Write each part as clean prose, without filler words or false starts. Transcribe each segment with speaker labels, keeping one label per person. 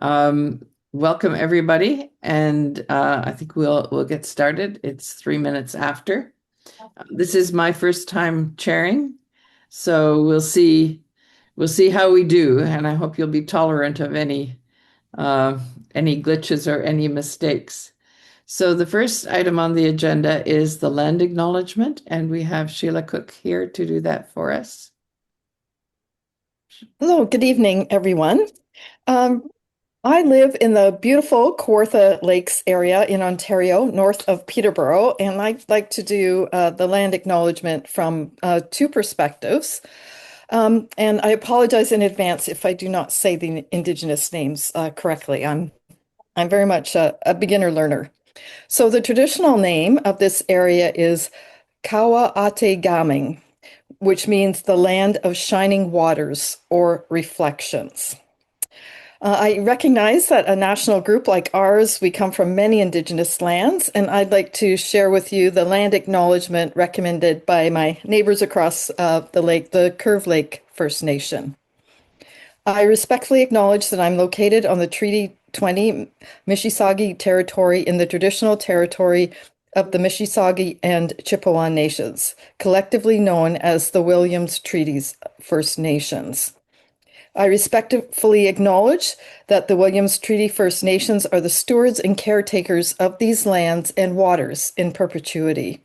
Speaker 1: Welcome everybody, and I think we'll get started. It's 3 minutes after. This is my first time chairing, so we'll see how we do, and I hope you'll be tolerant of uh, any glitches or any mistakes. So the first item on the agenda is the land acknowledgement, and we have Sheila Cook here to do that for us.
Speaker 2: Hello, good evening, everyone. Um, I live in the beautiful Kawartha Lakes area in Ontario, north of Peterborough, and I'd like to do the land acknowledgement from two perspectives. And I apologize in advance if I do not say the Indigenous names correctly. I'm very much a beginner learner. So the traditional name of this area is Kawa Ate Gaming, which means the land of shining waters or reflections. I recognize that a national group like ours, we come from many Indigenous lands, and I'd like to share with you the land acknowledgement recommended by my neighbors across the lake, the Curve Lake First Nation. I respectfully acknowledge that I'm located on the Treaty 20 Mississauga territory in the traditional territory of the Mississauga and Chippewa Nations, collectively known as the Williams Treaties First Nations. I respectfully acknowledge that the Williams Treaty First Nations are the stewards and caretakers of these lands and waters in perpetuity,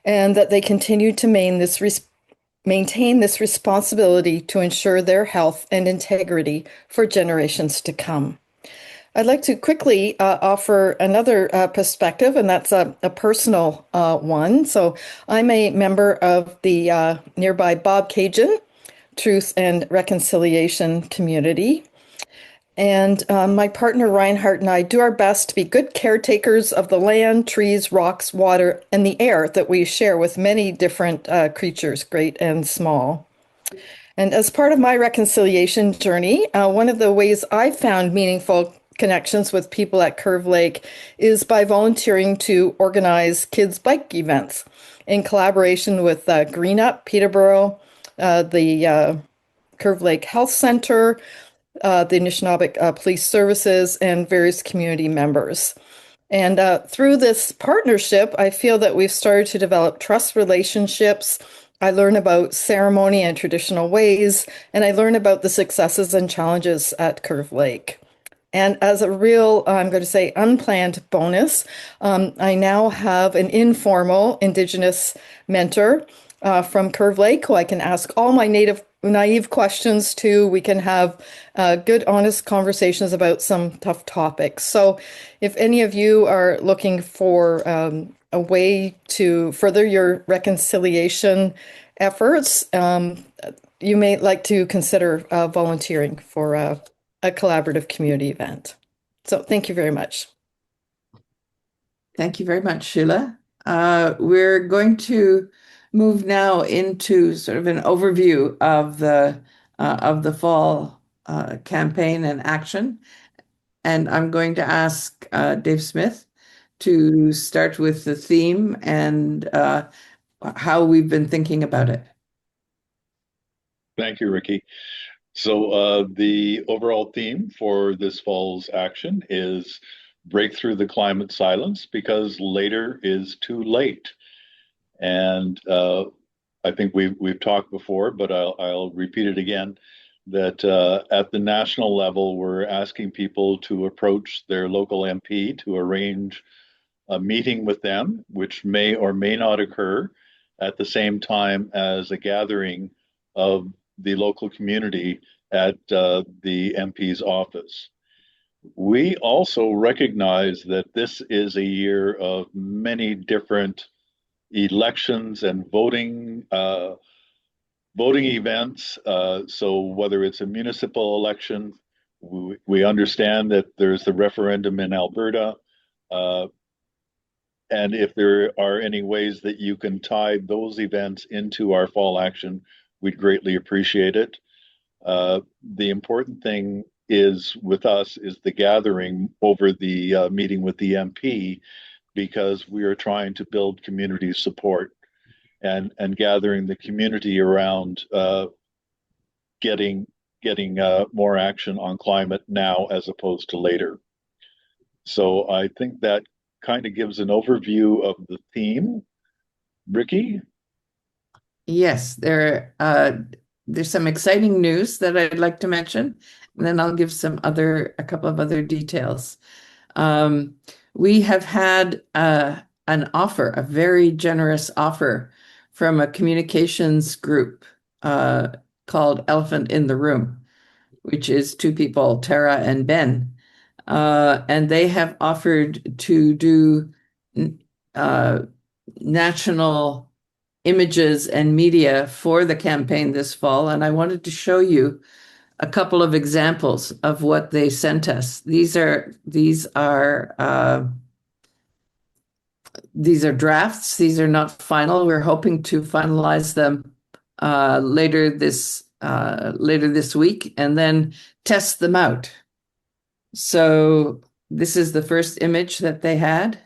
Speaker 2: and that they continue to maintain this responsibility to ensure their health and integrity for generations to come. I'd like to quickly offer another perspective, and that's a personal one. So I'm a member of the nearby Bobcaygeon Truth and Reconciliation community. And my partner Reinhardt and I do our best to be good caretakers of the land, trees, rocks, water, and the air that we share with many different creatures, great and small. And as part of my reconciliation journey, one of the ways I've found meaningful connections with people at Curve Lake is by volunteering to organize kids' bike events in collaboration with Green Up Peterborough, the Curve Lake Health Center, the Anishinaabeg Police Services, and various community members. And through this partnership, I feel that we've started to develop trust relationships. I learn about ceremony and traditional ways, and I learn about the successes and challenges at Curve Lake. And as a real, I'm going to say, unplanned bonus, I now have an informal Indigenous mentor from Curve Lake who I can ask all my naive questions to. We can have good, honest conversations about some tough topics. So, if any of you are looking for a way to further your reconciliation efforts, you may like to consider volunteering for a collaborative community event. So, thank you very much.
Speaker 1: Thank you very much, Sheila. We're going to move now into sort of an overview of the fall campaign and action. And I'm going to ask Dave Smith to start with the theme and how we've been thinking about it.
Speaker 3: Thank you, Ricky. So the overall theme for this fall's action is break through the climate silence because later is too late. And I think we've talked before, but I'll repeat it again, that at the national level, we're asking people to approach their local MP to arrange a meeting with them, which may or may not occur at the same time as a gathering of the local community at the MP's office. We also recognize that this is a year of many different elections and voting events. So whether it's a municipal election, we understand that there's the referendum in Alberta. And if there are any ways that you can tie those events into our fall action, we'd greatly appreciate it. The important thing is with us is the gathering over the meeting with the MP, because we are trying to build community support and gathering the community around getting getting more action on climate now as opposed to later. So I think that kind of gives an overview of the theme. Ricky?
Speaker 1: Yes, there's some exciting news that I'd like to mention, and then I'll give a couple of other details. Um, we have had an offer, a very generous offer from a communications group uh, called Elephant in the Room, which is two people, Tara and Ben. And they have offered to do uh, national images and media for the campaign this fall. And I wanted to show you a couple of examples of what they sent us. These are drafts. These are not final. We're hoping to finalize them later this week and then test them out. So this is the first image that they had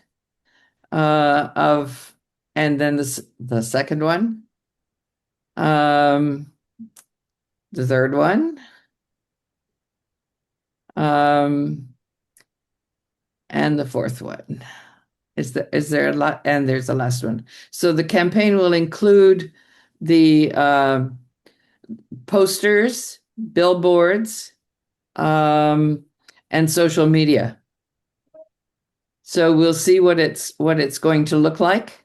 Speaker 1: and then the second one, the third one, and the fourth one. Is there a lot? And there's the last one. So the campaign will include the posters, billboards, and social media. So we'll see what it's going to look like,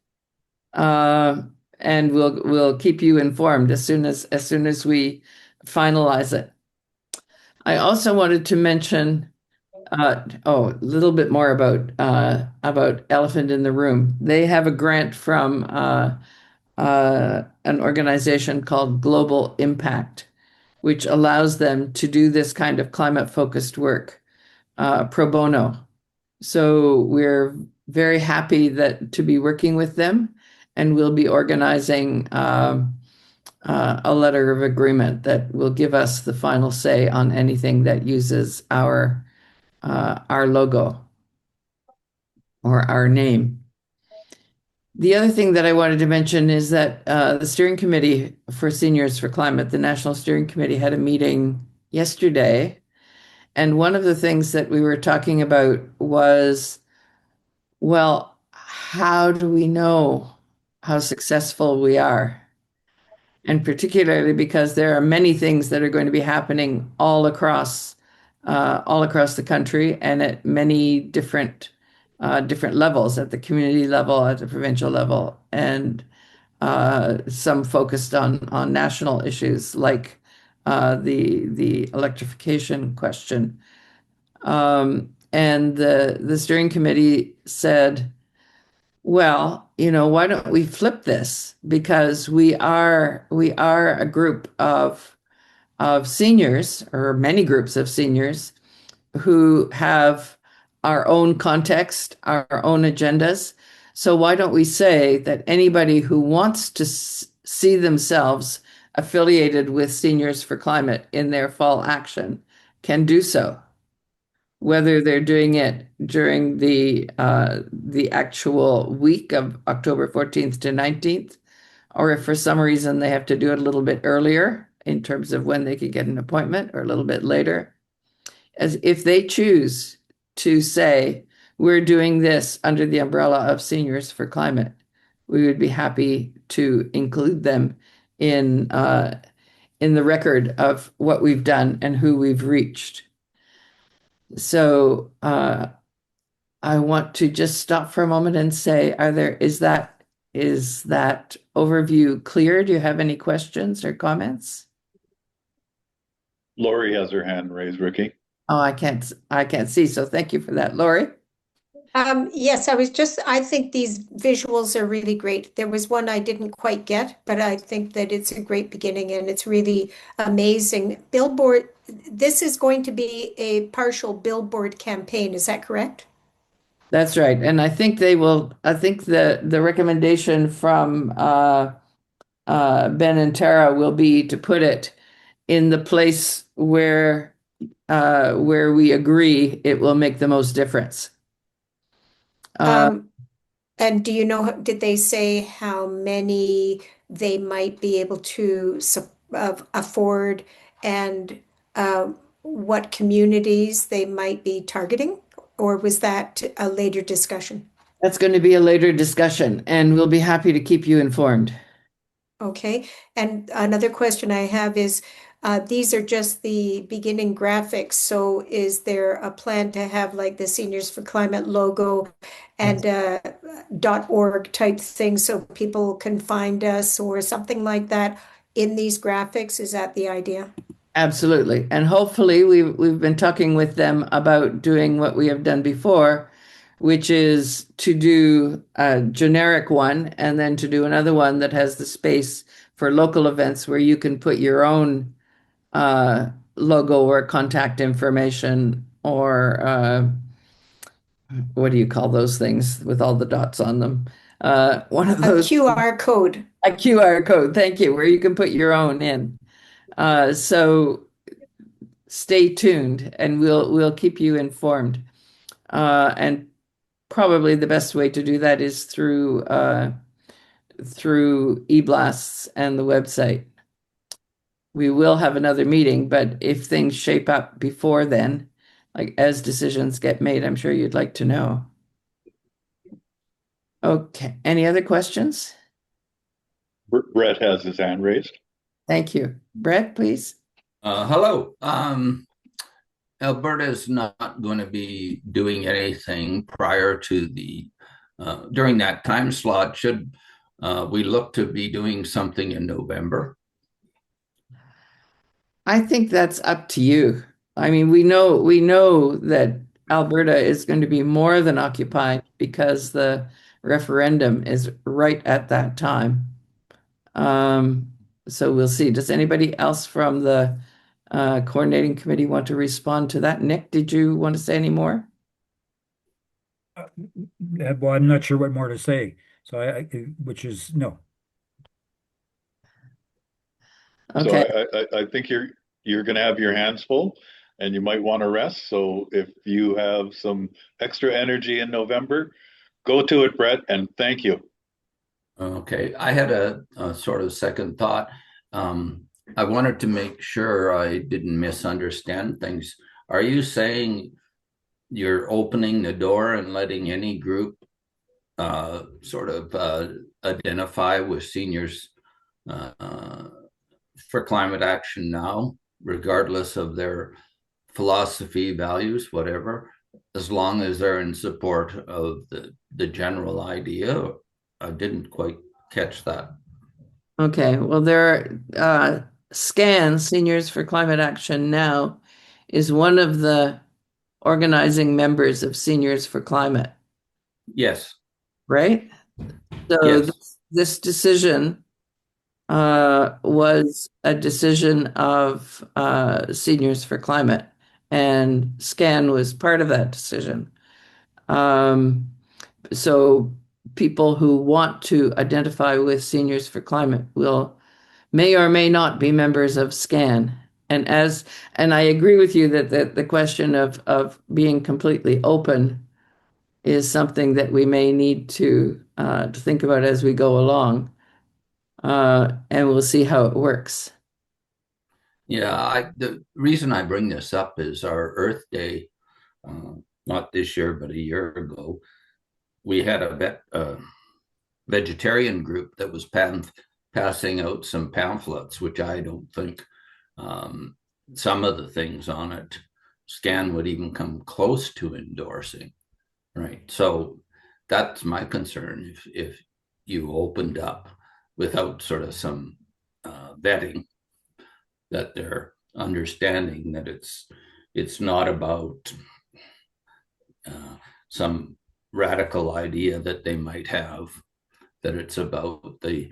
Speaker 1: and we'll keep you informed as soon as we finalize it. I also wanted to mention a little bit more about Elephant in the Room. They have a grant from an organization called Global Impact, which allows them to do this kind of climate-focused work pro bono. So we're very happy to be working with them, and we'll be organizing a letter of agreement that will give us the final say on anything that uses our logo or our name. The other thing that I wanted to mention is that the Steering Committee for Seniors for Climate, the National Steering Committee, had a meeting yesterday. And one of the things that we were talking about was, well, how do we know how successful we are? And particularly because there are many things that are going to be happening all across the country and at many different levels, at the community level, at the provincial level, and some focused on national issues like the electrification question. And the steering committee said, well, why don't we flip this? Because we are a group of seniors, or many groups of seniors, who have our own context, our own agendas. So why don't we say that anybody who wants to see themselves affiliated with Seniors for Climate in their fall action can do so, whether they're doing it during the actual week of October 14th to 19th, or if for some reason they have to do it a little bit earlier in terms of when they could get an appointment, or a little bit later. As if they choose to say, we're doing this under the umbrella of Seniors for Climate, we would be happy to include them in the record of what we've done and who we've reached. So I want to just stop for a moment and say, is that overview clear? Do you have any questions or comments?
Speaker 3: Lori has her hand raised, Ricky.
Speaker 1: Oh, I can't see. So thank you for that, Lori.
Speaker 4: Yes, I think these visuals are really great. There was one I didn't quite get, but I think that it's a great beginning and it's really amazing. Billboard, this is going to be a partial billboard campaign, is that correct?
Speaker 1: That's right. And I think the recommendation from Ben and Tara will be to put it in the place where we agree it will make the most difference.
Speaker 4: And do you know, did they say how many they might be able to afford? And what communities they might be targeting, or was that a later discussion?
Speaker 1: That's going to be a later discussion, and we'll be happy to keep you informed.
Speaker 4: Okay, and another question I have is, these are just the beginning graphics, so is there a plan to have like the Seniors for Climate logo and .org type thing so people can find us or something like that in these graphics? Is that the idea?
Speaker 1: Absolutely. And hopefully we've been talking with them about doing what we have done before, which is to do a generic one and then to do another one that has the space for local events where you can put your own logo or contact information or what do you call those things with all the dots on them? One of
Speaker 4: A
Speaker 1: those,
Speaker 4: QR code.
Speaker 1: a QR code, thank you, where you can put your own in. So stay tuned and we'll keep you informed. And probably the best way to do that is through eBlasts and the website. We will have another meeting, but if things shape up before then, like as decisions get made, I'm sure you'd like to know. Okay, any other questions?
Speaker 3: Brett has his hand raised.
Speaker 1: Thank you. Brett, please.
Speaker 5: Hello. Alberta is not going to be doing anything prior to during that time slot. Should we look to be doing something in November?
Speaker 1: I think that's up to you. I mean, we know that Alberta is going to be more than occupied because the referendum is right at that time. So we'll see. Does anybody else from the coordinating committee want to respond to that? Nick, did you want to say any more?
Speaker 6: Well, I'm not sure what more to say. So which is no.
Speaker 1: Okay.
Speaker 3: So I think you're going to have your hands full and you might want to rest. So if you have some extra energy in November, go to it, Brett, and thank you.
Speaker 5: Okay, I had a sort of second thought. I wanted to make sure I didn't misunderstand things. Are you saying you're opening the door and letting any group sort of identify with Seniors for Climate Action now, regardless of their philosophy, values, whatever, as long as they're in support of the general idea? I didn't quite catch that.
Speaker 1: Okay. Well, there are SCAN, Seniors for Climate Action Now, is one of the organizing members of Seniors for Climate,
Speaker 5: Yes.
Speaker 1: right? So
Speaker 5: Yes.
Speaker 1: this decision was a decision of Seniors for Climate, and SCAN was part of that decision. So people who want to identify with Seniors for Climate may or may not be members of SCAN. And I agree with you that the question of being completely open is something that we may need to think about as we go along. And we'll see how it works.
Speaker 5: Yeah, the reason I bring this up is our Earth Day, not this year, but a year ago, we had a vegetarian group that was passing out some pamphlets, which I don't think some of the things on it SCAN would even come close to endorsing, right? So that's my concern. If you opened up without sort of some vetting, that they're understanding that it's not about some radical idea that they might have, that it's about the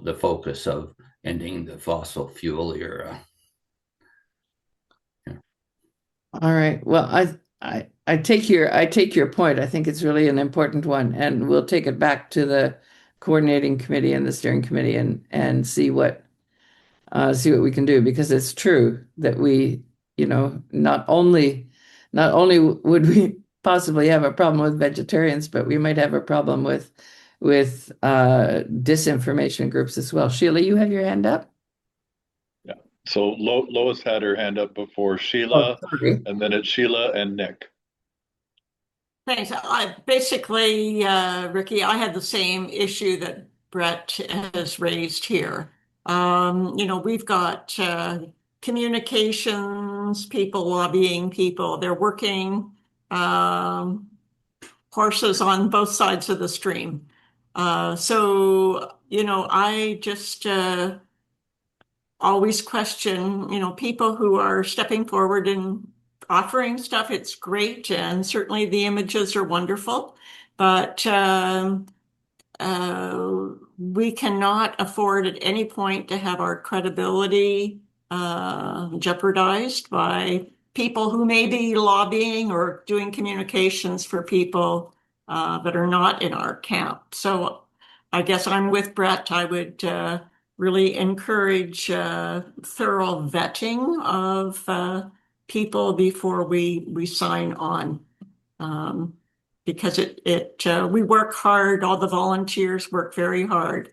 Speaker 5: the focus of ending the fossil fuel era. Yeah.
Speaker 1: All right. Well, I take your point. I think it's really an important one, and we'll take it back to the coordinating committee and the steering committee and see what we can do, because it's true that we, not only would we possibly have a problem with vegetarians, but we might have a problem with disinformation groups as well. Sheila, you have your hand up?
Speaker 3: Yeah. So Lois had her hand up before
Speaker 1: Oh,
Speaker 3: Sheila,
Speaker 1: sorry.
Speaker 3: and then it's Sheila and Nick.
Speaker 7: Thanks. I basically, Ricky, I had the same issue that Brett has raised here. We've got communications people, lobbying people. They're working horses on both sides of the stream. I just always question, people who are stepping forward and offering stuff. It's great, and certainly the images are wonderful, but we cannot afford at any point to have our credibility jeopardized by people who may be lobbying or doing communications for people that are not in our camp. So I guess I'm with Brett. I would really encourage thorough vetting of people before we sign on. Because we work hard, all the volunteers work very hard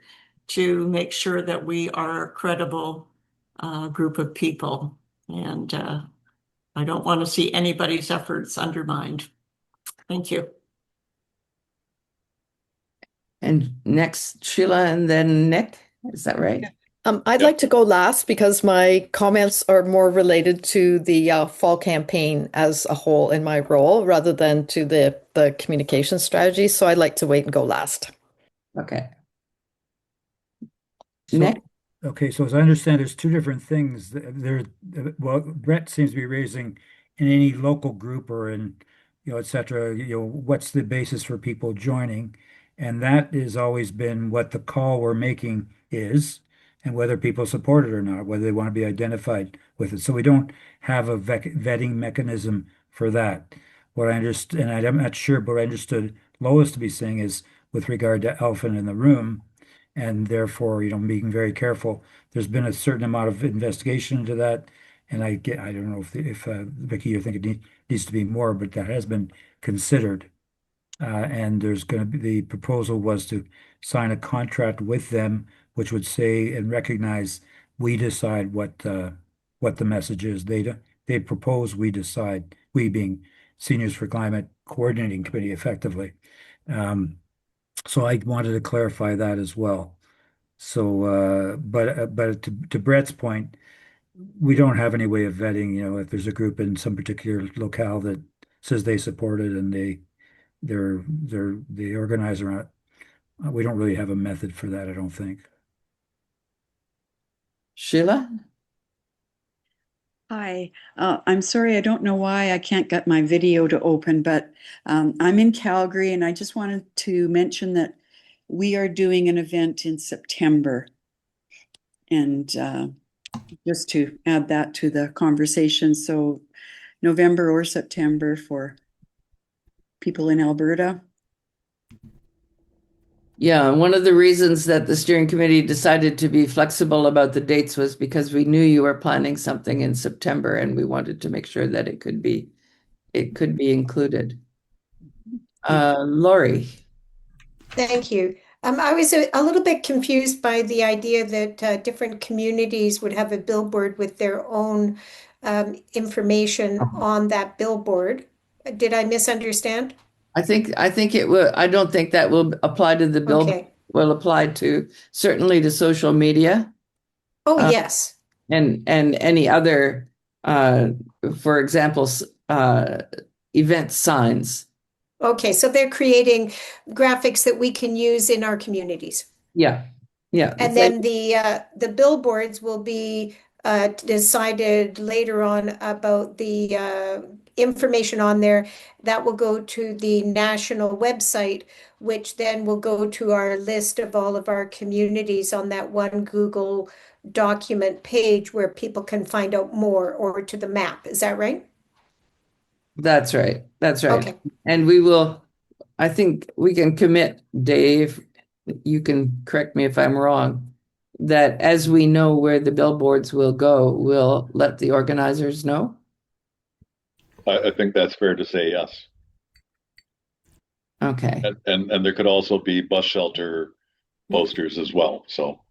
Speaker 7: to make sure that we are a credible group of people. And I don't want to see anybody's efforts undermined. Thank you.
Speaker 1: And next, Sheila, and then Nick. Is that right?
Speaker 2: I'd like to go last because my comments are more related to the fall campaign as a whole in my role rather than to the communication strategy. So I'd like to wait and go last.
Speaker 1: Okay.
Speaker 6: So,
Speaker 1: Nick?
Speaker 6: okay, so as I understand, there's two different things. Well, Brett seems to be raising in any local group or in, et cetera, what's the basis for people joining? And that has always been what the call we're making is, and whether people support it or not, whether they want to be identified with it. So we don't have a vetting mechanism for that. What I understand, and I'm not sure, but what I understood Lois to be saying is with regard to elephant in the room, and therefore, being very careful. There's been a certain amount of investigation into that, and I don't know if Vicky, you think it needs to be more, but that has been considered. And there's going to be, the proposal was to sign a contract with them, which would say and recognize we decide what the message is. They propose, we decide, we being Seniors for Climate Coordinating Committee effectively. So I wanted to clarify that as well. So, but to Brett's point, we don't have any way of vetting, if there's a group in some particular locale that says they support it and they're the organizer on it. We don't really have a method for that, I don't think.
Speaker 1: Sheila?
Speaker 8: Hi, I'm sorry, I don't know why I can't get my video to open, but I'm in Calgary and I just wanted to mention that we are doing an event in September. And just to add that to the conversation, so November or September for people in Alberta.
Speaker 1: Yeah, one of the reasons that the steering committee decided to be flexible about the dates was because we knew you were planning something in September and we wanted to make sure that it could be included. Lori.
Speaker 4: Thank you. I was a little bit confused by the idea that different communities would have a billboard with their own information on that billboard. Did I misunderstand?
Speaker 1: I think it will. I don't think that will apply to the bill.
Speaker 4: Okay.
Speaker 1: Will apply to certainly to social media.
Speaker 4: Oh, yes.
Speaker 1: And any other, for example, event signs.
Speaker 4: Okay, so they're creating graphics that we can use in our communities.
Speaker 1: Yeah.
Speaker 4: And then the billboards will be decided later on about the information on there. That will go to the national website, which then will go to our list of all of our communities on that one Google document page where people can find out more, or to the map. Is that right?
Speaker 1: That's right.
Speaker 4: Okay.
Speaker 1: And we will, I think we can commit, Dave, you can correct me if I'm wrong, that as we know where the billboards will go, we'll let the organizers know.
Speaker 3: I think that's fair to say, yes.
Speaker 1: Okay.
Speaker 3: And there could also be bus shelter posters as well. So.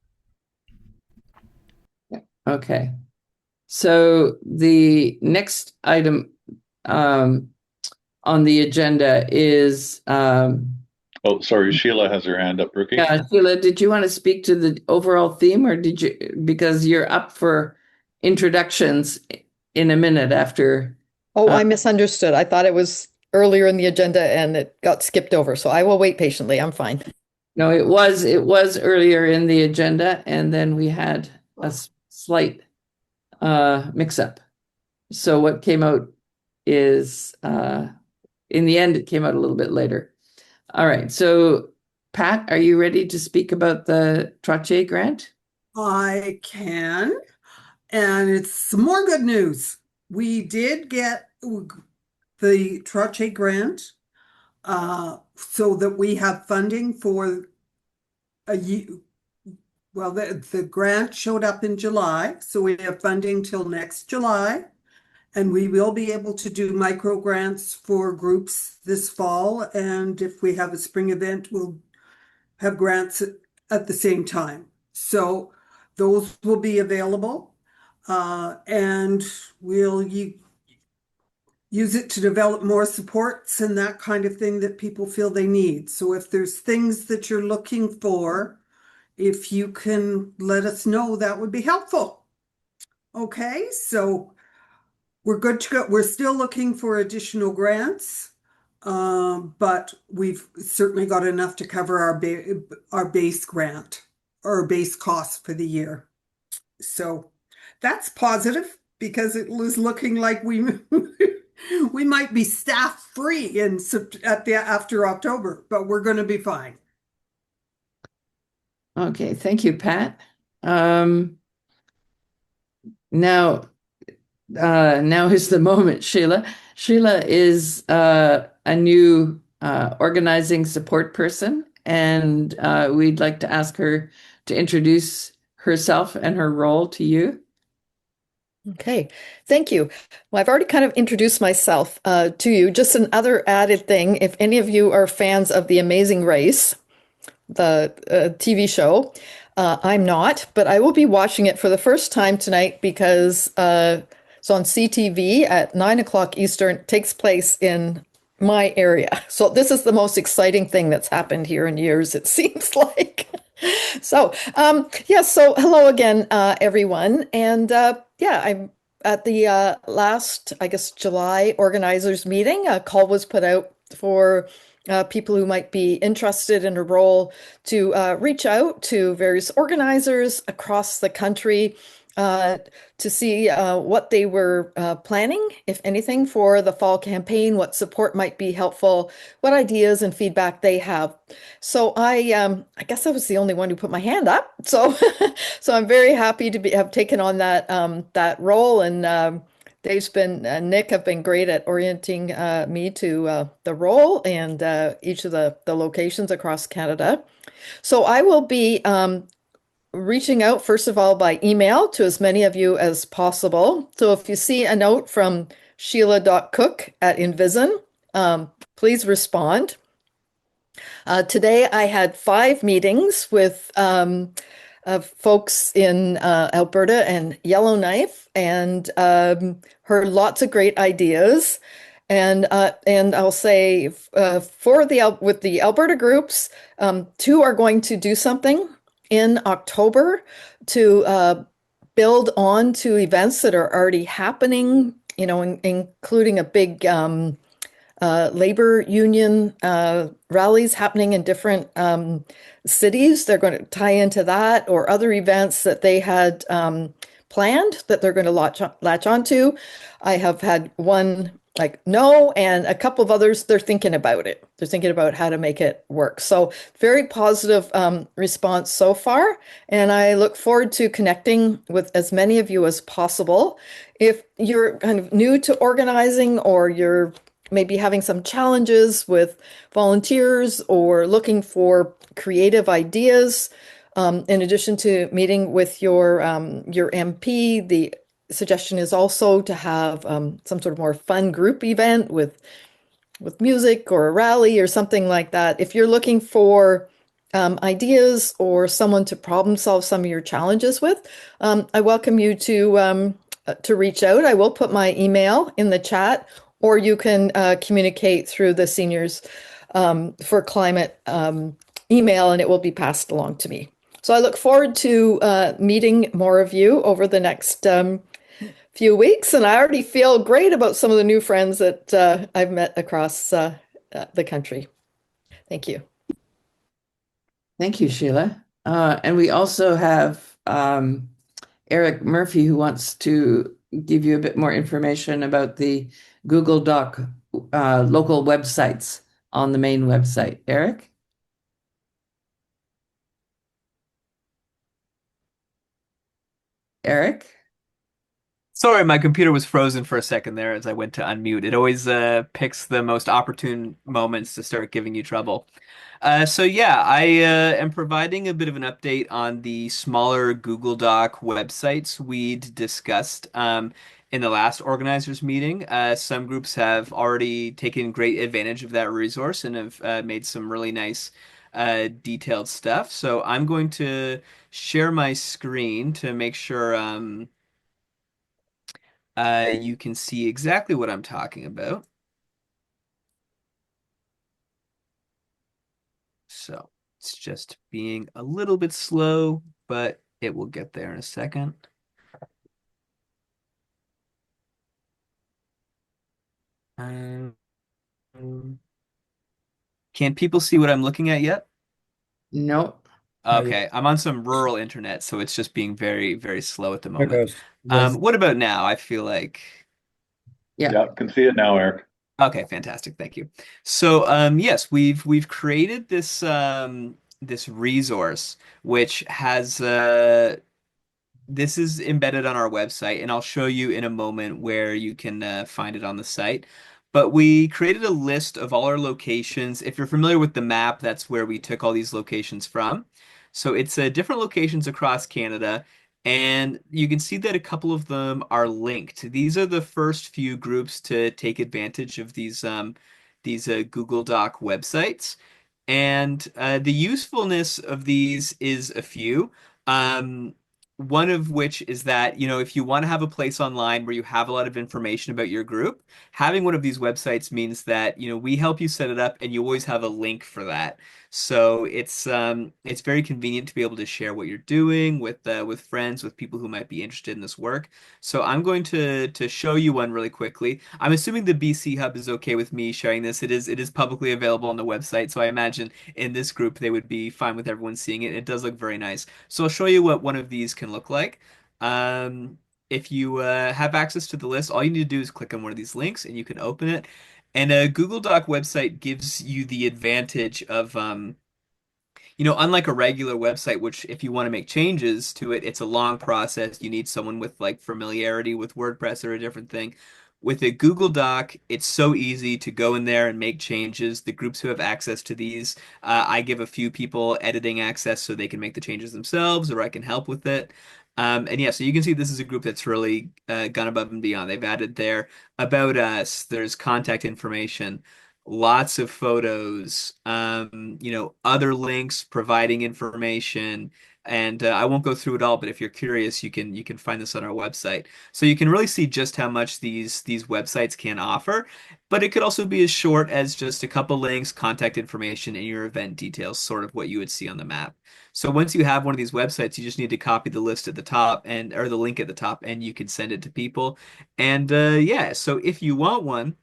Speaker 1: Okay. So the next item on the agenda is
Speaker 3: Oh, sorry, Sheila has her hand up, Ricky.
Speaker 1: yeah, Sheila, did you want to speak to the overall theme, or did you, because you're up for introductions in a minute after.
Speaker 2: Oh, I misunderstood. I thought it was earlier in the agenda and it got skipped over. So I will wait patiently. I'm fine.
Speaker 1: No, it was earlier in the agenda, and then we had a slight mix up. So what came out is in the end, it came out a little bit later. All right. So Pat, are you ready to speak about the Trottier grant?
Speaker 9: I can, and it's some more good news. We did get the Trottier grant, so that we have funding for a year. Well, the grant showed up in July, so we have funding till next July. And we will be able to do micro grants for groups this fall. And if we have a spring event, we'll have grants at the same time. So those will be available. And we'll use it to develop more supports and that kind of thing that people feel they need. So if there's things that you're looking for, if you can let us know, that would be helpful. Okay, so we're good to go. We're still looking for additional grants, but we've certainly got enough to cover our base grant or base costs for the year. So that's positive, because it was looking like we we might be staff free after October, but we're going to be fine.
Speaker 1: Okay, thank you, Pat. Now is the moment, Sheila. Sheila is a new organizing support person, and we'd like to ask her to introduce herself and her role to you.
Speaker 2: Okay, thank you. Well, I've already kind of introduced myself to you. Just another added thing, if any of you are fans of The Amazing Race, the TV show, I'm not, but I will be watching it for the first time tonight because it's on CTV at 9 o'clock Eastern. It takes place in my area. So this is the most exciting thing that's happened here in years, it seems like. So, so hello again, everyone. And I'm at the last, I guess, July organizers meeting. A call was put out for people who might be interested in a role to reach out to various organizers across the country to see what they were planning, if anything, for the fall campaign, what support might be helpful, what ideas and feedback they have. So I guess I was the only one who put my hand up. So so I'm very happy to have taken on that role, and Nick have been great at orienting me to the role and each of the locations across Canada. So I will be reaching out, first of all, by email to as many of you as possible. So if you see a note from sheila.cook@Envision, please respond. Today I had 5 meetings with folks in Alberta and Yellowknife, and heard lots of great ideas. And I'll say with the Alberta groups, 2 are going to do something in October to build on to events that are already happening, including a big labor union rallies happening in different cities. They're going to tie into that, or other events that they had planned that they're going to latch onto. I have had one no, and a couple of others, they're thinking about it. They're thinking about how to make it work. So very positive response so far. And I look forward to connecting with as many of you as possible. If you're kind of new to organizing, or you're maybe having some challenges with volunteers, or looking for creative ideas, in addition to meeting with your MP, the suggestion is also to have some sort of more fun group event with music or a rally or something like that. If you're looking for ideas or someone to problem solve some of your challenges with, I welcome you to to reach out. I will put my email in the chat, or you can communicate through the Seniors for Climate email, and it will be passed along to me. So I look forward to meeting more of you over the next few weeks, and I already feel great about some of the new friends that I've met across the country. Thank you.
Speaker 1: Thank you, Sheila. And we also have Eric Murphy, who wants to give you a bit more information about the Google Doc local websites on the main website. Eric? Eric?
Speaker 10: Sorry, my computer was frozen for a second there as I went to unmute. It always picks the most opportune moments to start giving you trouble. So yeah, I am providing a bit of an update on the smaller Google Doc websites we'd discussed in the last organizers meeting. Some groups have already taken great advantage of that resource and have made some really nice detailed stuff. So I'm going to share my screen to make sure you can see exactly what I'm talking about. So it's just being a little bit slow, but it will get there in a second. Um, can people see what I'm looking at yet?
Speaker 1: No.
Speaker 10: Okay, I'm on some rural internet, so it's just being very, very slow at the
Speaker 6: There
Speaker 10: moment.
Speaker 6: goes.
Speaker 10: What about now? I feel like
Speaker 1: Yeah.
Speaker 3: Yeah, can see it now, Eric.
Speaker 10: okay, fantastic. Thank you. So, yes, we've created this this resource which has this is embedded on our website, and I'll show you in a moment where you can find it on the site. But we created a list of all our locations. If you're familiar with the map, that's where we took all these locations from. So it's different locations across Canada, and you can see that a couple of them are linked. These are the first few groups to take advantage of these Google Doc websites. And the usefulness of these is a few. Um, One of which is that, you know, if you want to have a place online where you have a lot of information about your group, having one of these websites means that, you know, we help you set it up and you always have a link for that. So it's very convenient to be able to share what you're doing with friends, with people who might be interested in this work. So I'm going to show you one really quickly. I'm assuming the BC Hub is okay with me sharing this. It is publicly available on the website, so I imagine in this group they would be fine with everyone seeing it. It does look very nice. So I'll show you what one of these can look like. If you have access to the list, all you need to do is click on one of these links and you can open it. And a Google Doc website gives you the advantage of you know, unlike a regular website, which if you want to make changes to it, it's a long process. You need someone with like familiarity with WordPress or a different thing. With a Google Doc, it's so easy to go in there and make changes. The groups who have access to these, I give a few people editing access so they can make the changes themselves, or I can help with it. And yeah, so you can see this is a group that's really gone above and beyond. They've added their about us, there's contact information, lots of photos, you know, other links providing information. And I won't go through it all, but if you're curious, you can find this on our website. So you can really see just how much these websites can offer. But it could also be as short as just a couple links, contact information, and your event details, sort of what you would see on the map. So once you have one of these websites, you just need to copy the list at the top and or the link at the top, and you can send it to people. And yeah, so if you want one.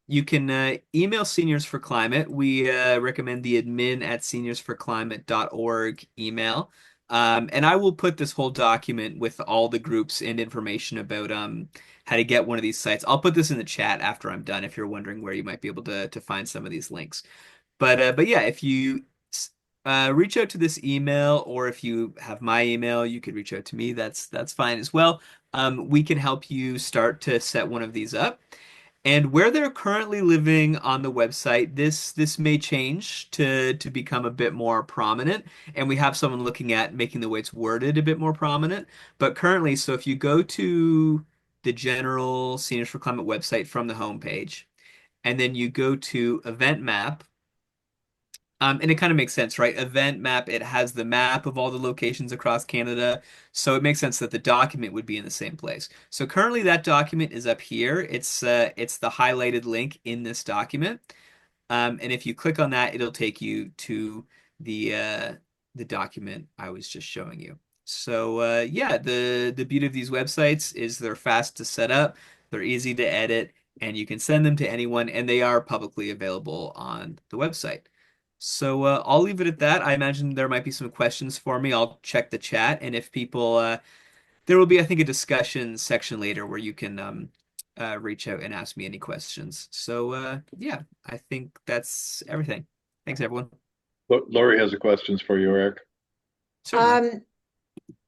Speaker 10: You can email Seniors for Climate. We recommend the admin@seniorsforclimate.org email. And I will put this whole document with all the groups and information about how to get one of these sites. I'll put this in the chat after I'm done if you're wondering where you might be able to find some of these links. But yeah, if you reach out to this email, or if you have my email, you could reach out to me. That's fine as well. We can help you start to set one of these up. And where they're currently living on the website, this may change to become a bit more prominent. And we have someone looking at making the way it's worded a bit more prominent. But currently, so if you go to the general Seniors for Climate website from the homepage, and then you go to Event Map, And it kind of makes sense, right? Event map, it has the map of all the locations across Canada. So it makes sense that the document would be in the same place. So currently that document is up here. It's the highlighted link in this document. And if you click on that, it'll take you to the document I was just showing you. So yeah, the beauty of these websites is they're fast to set up, they're easy to edit, and you can send them to anyone, and they are publicly available on the website. So I'll leave it at that. I imagine there might be some questions for me. I'll check the chat, and if people, there will be, I think, a discussion section later where you can reach out and ask me any questions. So yeah, I think that's everything. Thanks, everyone.
Speaker 3: Lori has a questions for you, Eric.
Speaker 10: Certainly.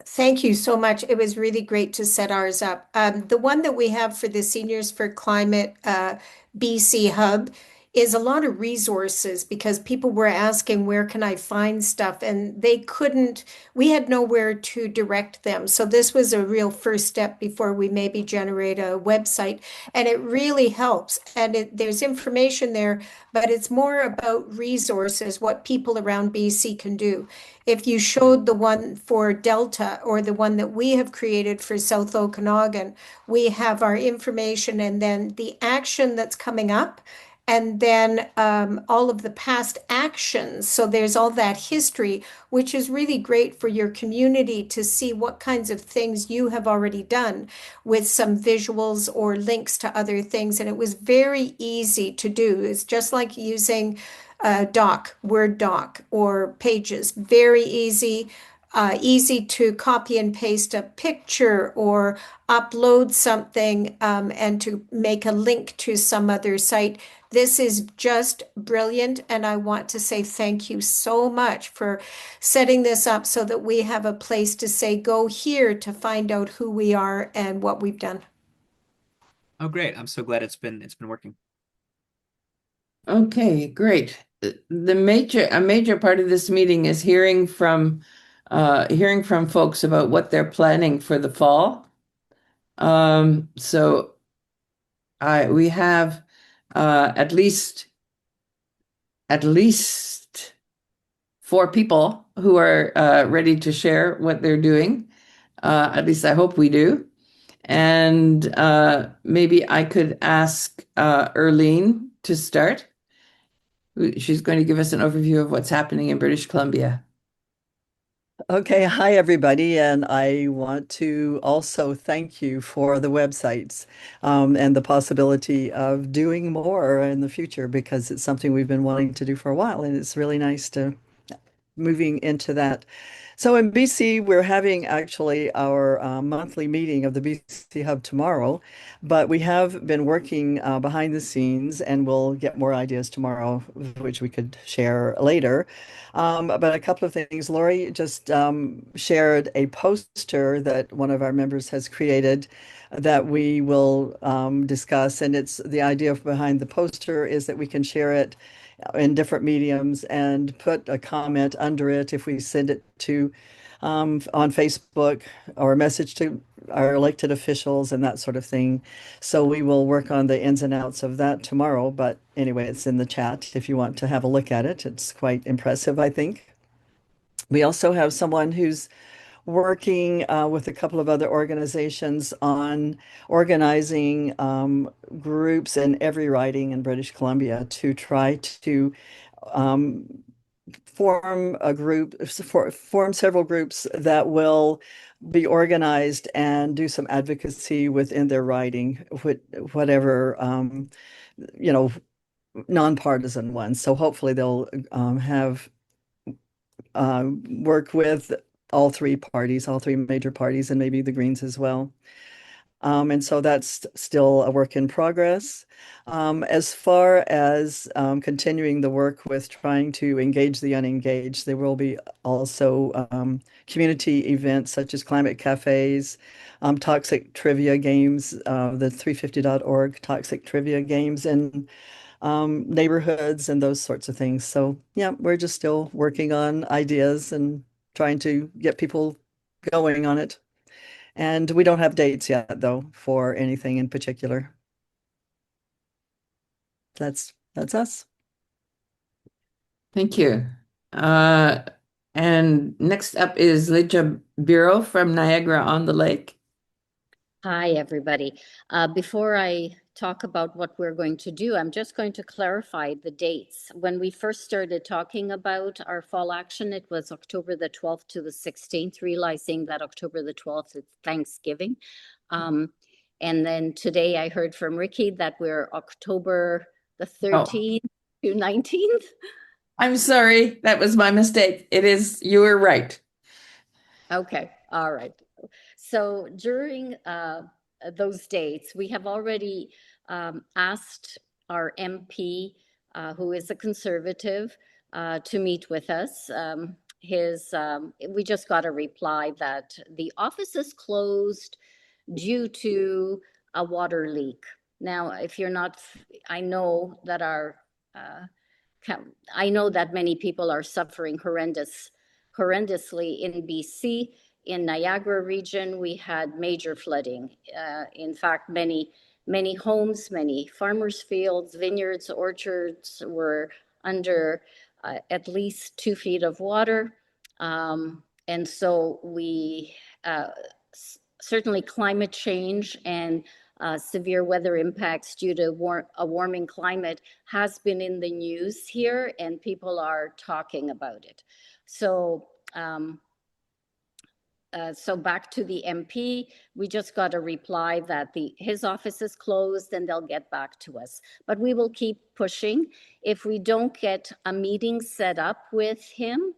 Speaker 4: Thank you so much. It was really great to set ours up. The one that we have for the Seniors for Climate BC Hub is a lot of resources because people were asking, where can I find stuff? And they couldn't, we had nowhere to direct them. So this was a real first step before we maybe generate a website. And it really helps. And there's information there, but it's more about resources, what people around BC can do. If you showed the one for Delta or the one that we have created for South Okanagan, we have our information and then the action that's coming up, and then all of the past actions. So there's all that history, which is really great for your community to see what kinds of things you have already done with some visuals or links to other things. And it was very easy to do. It's just like using Word doc, or Pages. Very easy. Easy to copy and paste a picture or upload something and to make a link to some other site. This is just brilliant, and I want to say thank you so much for setting this up so that we have a place to say, go here to find out who we are and what we've done.
Speaker 10: Oh, great. I'm so glad it's been working.
Speaker 1: Okay, great. A major part of this meeting is hearing from folks about what they're planning for the fall. So we have at least 4 people who are ready to share what they're doing. At least I hope we do. And maybe I could ask Erlene to start. She's going to give us an overview of what's happening in British Columbia.
Speaker 11: Okay, hi everybody, and I want to also thank you for the websites and the possibility of doing more in the future because it's something we've been wanting to do for a while, and it's really nice to moving into that. So in BC, we're having actually our monthly meeting of the BC Hub tomorrow, but we have been working behind the scenes and we'll get more ideas tomorrow, which we could share later. But a couple of things. Lori just shared a poster that one of our members has created that we will discuss. And it's the idea behind the poster is that we can share it in different mediums and put a comment under it if we send it to on Facebook or a message to our elected officials and that sort of thing. So we will work on the ins and outs of that tomorrow. But anyway, it's in the chat if you want to have a look at it. It's quite impressive, I think. We also have someone who's working with a couple of other organizations on organizing groups in every riding in British Columbia to try to form several groups that will be organized and do some advocacy within their riding, whatever, nonpartisan ones. So hopefully they'll have work with all 3 parties, all 3 major parties, and maybe the Greens as well. And so that's still a work in progress. As far as continuing the work with trying to engage the unengaged, there will be also community events such as climate cafes, toxic trivia games, the 350.org toxic trivia games, and neighborhoods and those sorts of things. So yeah, we're just still working on ideas and trying to get people going on it. And we don't have dates yet, though, for anything in particular. That's us.
Speaker 1: Thank you. Uh, and next up is Lecha Bureau from Niagara-on-the-Lake.
Speaker 12: Hi, everybody. Before I talk about what we're going to do, I'm just going to clarify the dates. When we first started talking about our fall action, it was October the 12th to the 16th, realizing that October the 12th is Thanksgiving. And then today I heard from Ricky that we're October the 13th to 19th.
Speaker 1: I'm sorry, that was my mistake. It is, you were right.
Speaker 12: Okay, all right. So during those dates, we have already asked our MP, who is a conservative, to meet with us. We just got a reply that the office is closed due to a water leak. Now, if you're not, I know that I know that many people are suffering horrendously in BC. In Niagara region, we had major flooding. In fact, many homes, many farmers' fields, vineyards, orchards were under at least 2 feet of water. And so we certainly climate change and severe weather impacts due to a warming climate has been in the news here, and people are talking about it. So so back to the MP, we just got a reply that his office is closed and they'll get back to us. But we will keep pushing. If we don't get a meeting set up with him,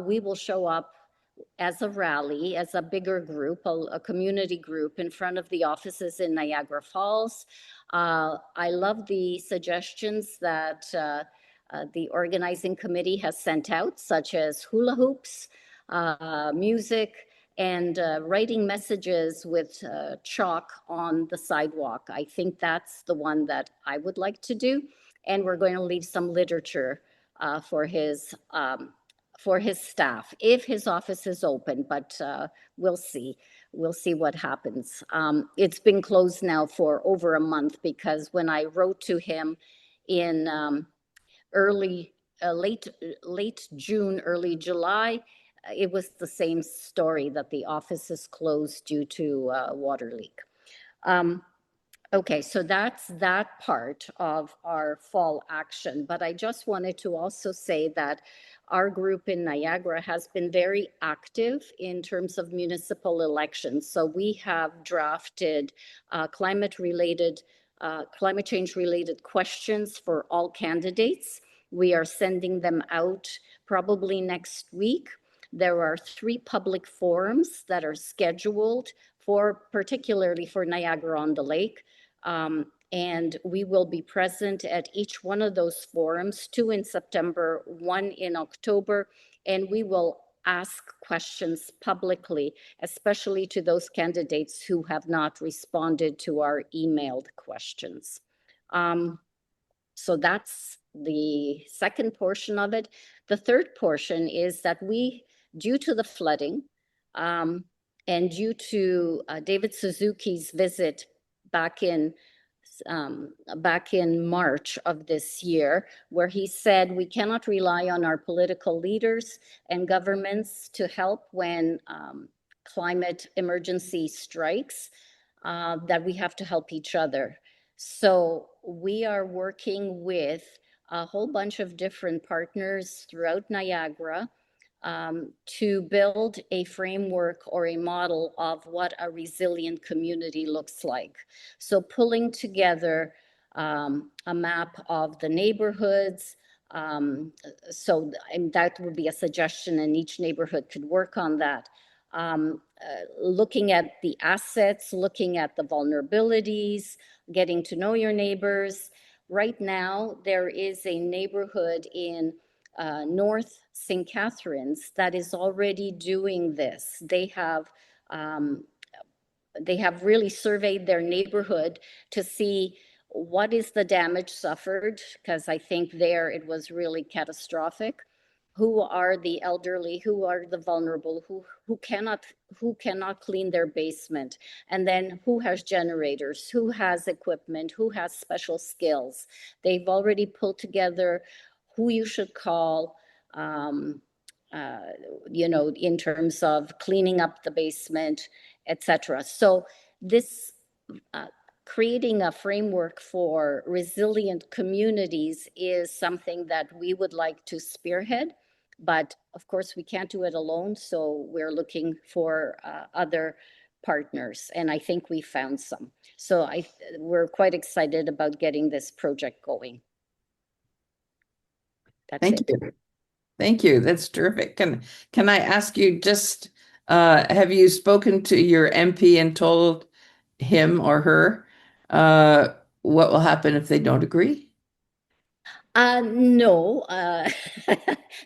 Speaker 12: we will show up as a rally, as a bigger group, a community group in front of the offices in Niagara Falls. I love the suggestions that the organizing committee has sent out, such as hula hoops, music, and writing messages with chalk on the sidewalk. I think that's the one that I would like to do. And we're going to leave some literature for his staff if his office is open, but we'll see. We'll see what happens. It's been closed now for over a month because when I wrote to him in late June, early July, it was the same story that the office is closed due to water leak. Okay, so that's that part of our fall action. But I just wanted to also say that our group in Niagara has been very active in terms of municipal elections. So we have drafted climate change related questions for all candidates. We are sending them out probably next week. There are 3 public forums that are scheduled particularly for Niagara-on-the-Lake. And we will be present at each one of those forums, 2 in September, 1 in October, and we will ask questions publicly, especially to those candidates who have not responded to our emailed questions. So that's the second portion of it. The third portion is that due to the flooding and due to David Suzuki's visit back in March of this year, where he said we cannot rely on our political leaders and governments to help when climate emergency strikes, that we have to help each other. So we are working with a whole bunch of different partners throughout Niagara to build a framework or a model of what a resilient community looks like. So pulling together a map of the neighborhoods, and that would be a suggestion, and each neighborhood could work on that. Looking at the assets, looking at the vulnerabilities, getting to know your neighbors. Right now, there is a neighborhood in North St. Catharines that is already doing this. They have really surveyed their neighborhood to see what is the damage suffered, because I think there it was really catastrophic. Who are the elderly? Who are the vulnerable? Who cannot clean their basement? And then who has generators? Who has equipment? Who has special skills? They've already pulled together who you should call, in terms of cleaning up the basement, etc. So this creating a framework for resilient communities is something that we would like to spearhead. But of course, we can't do it alone. So we're looking for other partners. And I think we found some. So we're quite excited about getting this project going. That's
Speaker 1: Thank
Speaker 12: it.
Speaker 1: you. Thank you. That's terrific. Can I ask you just, have you spoken to your MP and told him or her what will happen if they don't agree?
Speaker 12: No,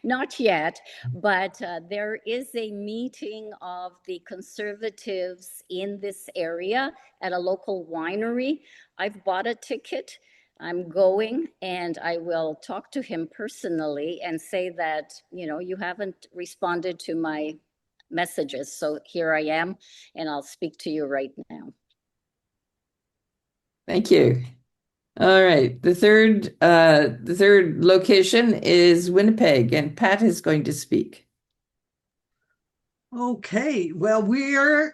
Speaker 12: not yet, but there is a meeting of the Conservatives in this area at a local winery. I've bought a ticket. I'm going, and I will talk to him personally and say that, you haven't responded to my messages. So here I am, and I'll speak to you right now.
Speaker 1: Thank you. All right. The third location is Winnipeg, and Pat is going to speak.
Speaker 9: Okay, well, we're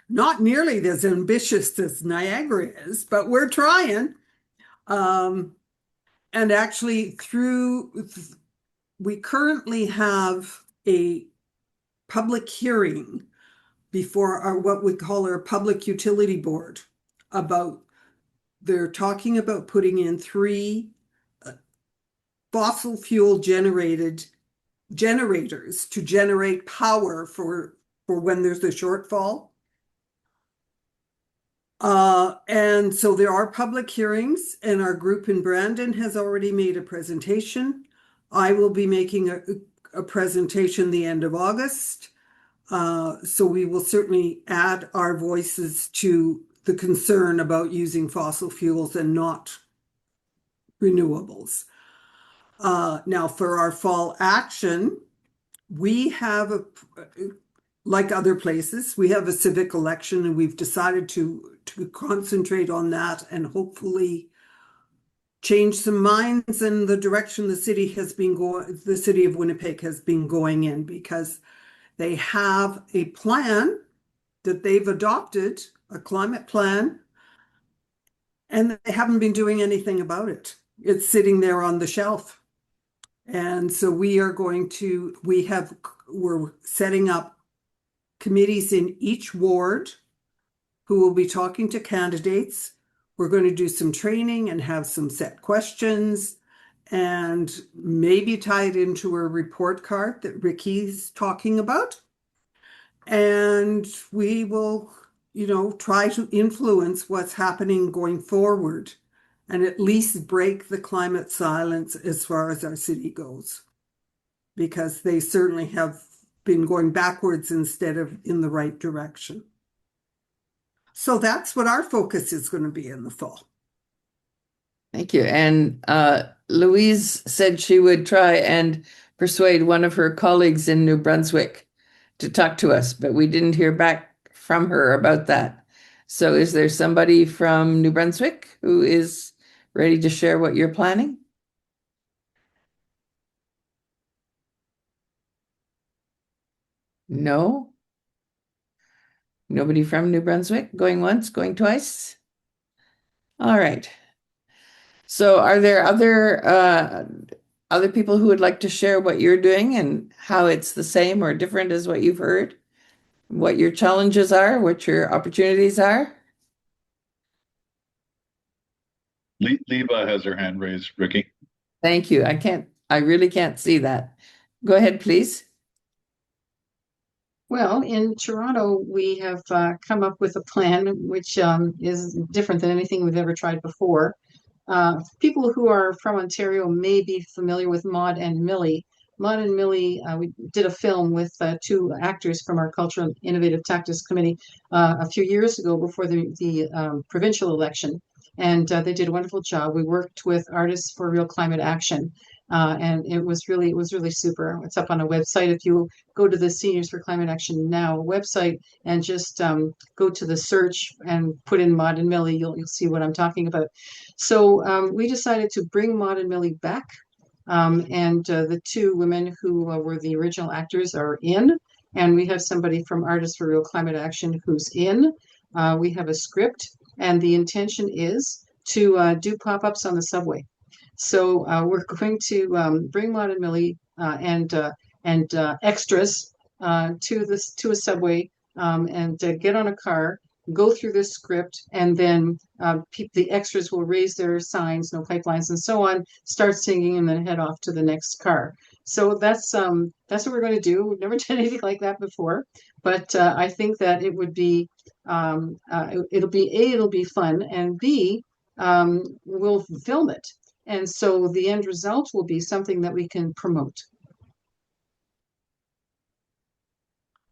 Speaker 9: not nearly as ambitious as Niagara is, but we're trying. And actually, we currently have a public hearing before what we call our public utility board they're talking about putting in 3 fossil fuel generated generators to generate power for when there's a shortfall. And so there are public hearings, and our group in Brandon has already made a presentation. I will be making a presentation the end of August. So we will certainly add our voices to the concern about using fossil fuels and not renewables. Now for our fall action, we have like other places, we have a civic election, and we've decided to concentrate on that and hopefully change some minds in the direction the city of Winnipeg has been going in, because they have a plan that they've adopted, a climate plan, and they haven't been doing anything about it. It's sitting there on the shelf. And so we're setting up committees in each ward who will be talking to candidates. We're going to do some training and have some set questions and maybe tie it into a report card that Ricky's talking about. And we will, try to influence what's happening going forward and at least break the climate silence as far as our city goes, because they certainly have been going backwards instead of in the right direction. So that's what our focus is going to be in the fall.
Speaker 1: Thank you. And Louise said she would try and persuade one of her colleagues in New Brunswick to talk to us, but we didn't hear back from her about that. So is there somebody from New Brunswick who is ready to share what you're planning? No? Nobody from New Brunswick? Going once, going twice? All right. So are there other people who would like to share what you're doing and how it's the same or different as what you've heard? What your challenges are, what your opportunities are?
Speaker 3: Leva has her hand raised, Ricky.
Speaker 1: Thank you. I really can't see that. Go ahead, please.
Speaker 13: Well, in Toronto, we have come up with a plan which is different than anything we've ever tried before. People who are from Ontario may be familiar with Maud and Millie. Maud and Millie, we did a film with 2 actors from our Cultural and Innovative Tactics Committee a few years ago before the provincial election. And they did a wonderful job. We worked with Artists for Real Climate Action. And it was really super. It's up on a website. If you go to the Seniors for Climate Action Now website and just go to the search and put in Maud and Millie, you'll see what I'm talking about. So we decided to bring Maud and Millie back And the two women who were the original actors are in, and we have somebody from Artists for Real Climate Action who's in. We have a script, and the intention is to do pop-ups on the subway. So we're going to bring Maud and Millie and extras to a subway and get on a car, go through this script, and then the extras will raise their signs, no pipelines, and so on, start singing, and then head off to the next car. So that's what we're going to do. We've never done anything like that before, but I think that it would be it'll be fun, and B, we'll film it. And so the end result will be something that we can promote.